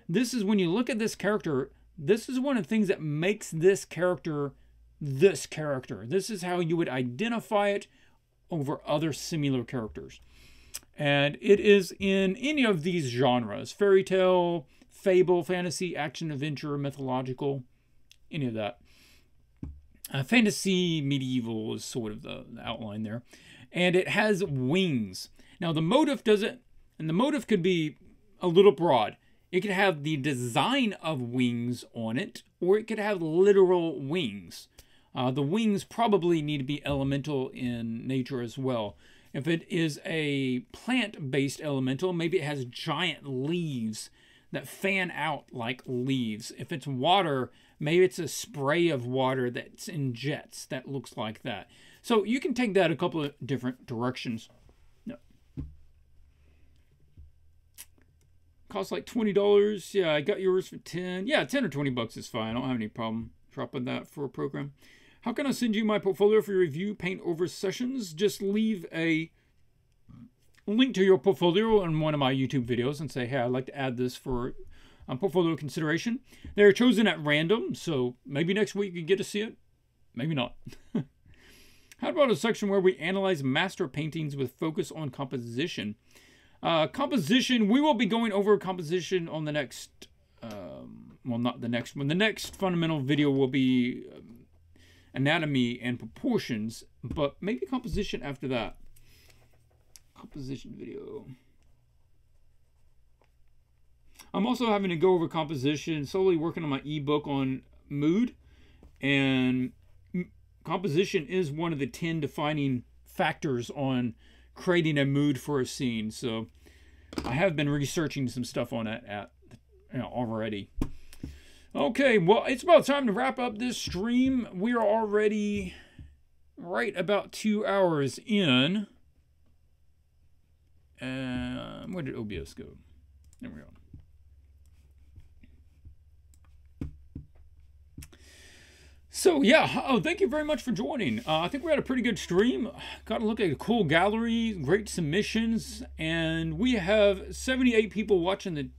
This is when you look at this character, this is one of the things that makes this character this character. This is how you would identify it over other similar characters. And it is in any of these genres: fairy tale, fable, fantasy, action, adventure, mythological, any of that. Fantasy, medieval is sort of the outline there. And it has wings. Now the motif doesn't, and the motif could be a little broad. It could have the design of wings on it, or it could have literal wings. The wings probably need to be elemental in nature as well. If it is a plant-based elemental, maybe it has giant leaves that fan out like leaves. If it's water, maybe it's a spray of water that's in jets that looks like that. So you can take that a couple of different directions. Costs like $20. Yeah, I got yours for 10. Yeah, 10 or 20 bucks is fine. I don't have any problem dropping that for a program. How can I send you my portfolio for your review paint over sessions? Just leave a link to your portfolio in one of my YouTube videos and say, hey, I'd like to add this for portfolio consideration. They're chosen at random, so maybe next week you get to see it. Maybe not. How about a section where we analyze master paintings with focus on composition? Composition, we will be going over composition on the next, well, not the next one. The next fundamental video will be anatomy and proportions, but maybe composition after that. Composition video. I'm also having to go over composition, slowly working on my ebook on mood, and composition is one of the 10 defining factors on creating a mood for a scene. So I have been researching some stuff on it already. Okay, well, it's about time to wrap up this stream. We are already right about 2 hours in. Where did OBS go? There we go. So yeah, oh, thank you very much for joining. I think we had a pretty good stream. Got to look at a cool gallery, great submissions, and we have 78 people watching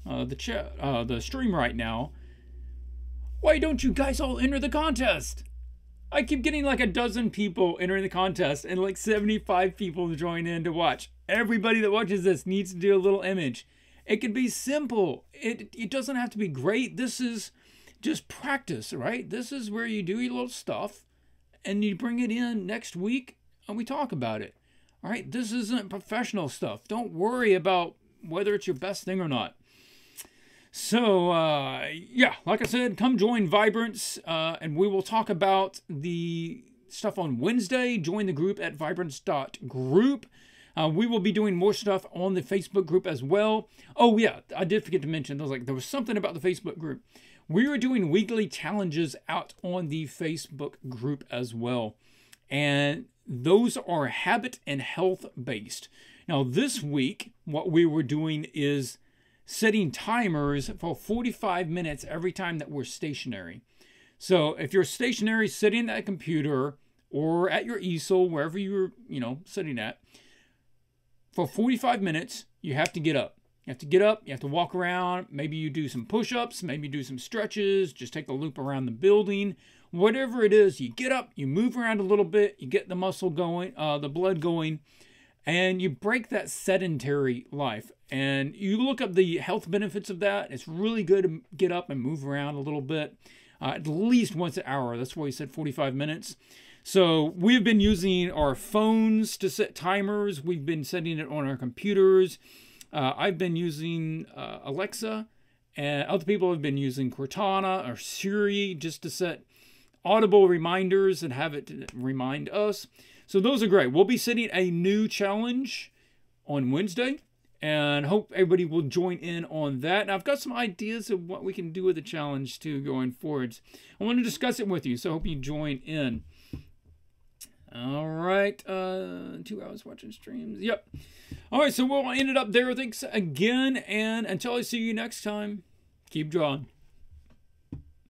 the stream right now. Why don't you guys all enter the contest? I keep getting like a dozen people entering the contest and like 75 people join in to watch. Everybody that watches this needs to do a little image. It could be simple. It doesn't have to be great. This is just practice, right? This is where you do your little stuff and you bring it in next week and we talk about it. All right, this isn't professional stuff. Don't worry about whether it's your best thing or not. So, yeah, like I said, come join Vibrance and we will talk about the stuff on Wednesday. Join the group at vibrance.group. We will be doing more stuff on the Facebook group as well. Oh, yeah, I did forget to mention, there was something about the Facebook group. We are doing weekly challenges out on the Facebook group as well. And those are habit and health based. Now, this week, what we were doing is setting timers for 45 minutes every time that we're stationary. So if you're stationary sitting at a computer or at your easel, wherever you're, sitting at, for 45 minutes, you have to get up. You have to get up, you have to walk around, maybe you do some push-ups, maybe you do some stretches, just take a loop around the building. Whatever it is, you get up, you move around a little bit, you get the muscle going, the blood going, and you break that sedentary life. And you look up the health benefits of that. It's really good to get up and move around a little bit, at least once an hour. That's why we said 45 minutes. So we've been using our phones to set timers. We've been setting it on our computers. I've been using Alexa, and other people have been using Cortana or Siri just to set audible reminders and have it remind us. So those are great. We'll be setting a new challenge on Wednesday, and hope everybody will join in on that. Now, I've got some ideas of what we can do with the challenge too going forwards. I want to discuss it with you, so I hope you join in. All right, 2 hours watching streams. Yep. All right, so we'll end it up there. Thanks again, and until I see you next time, keep drawing.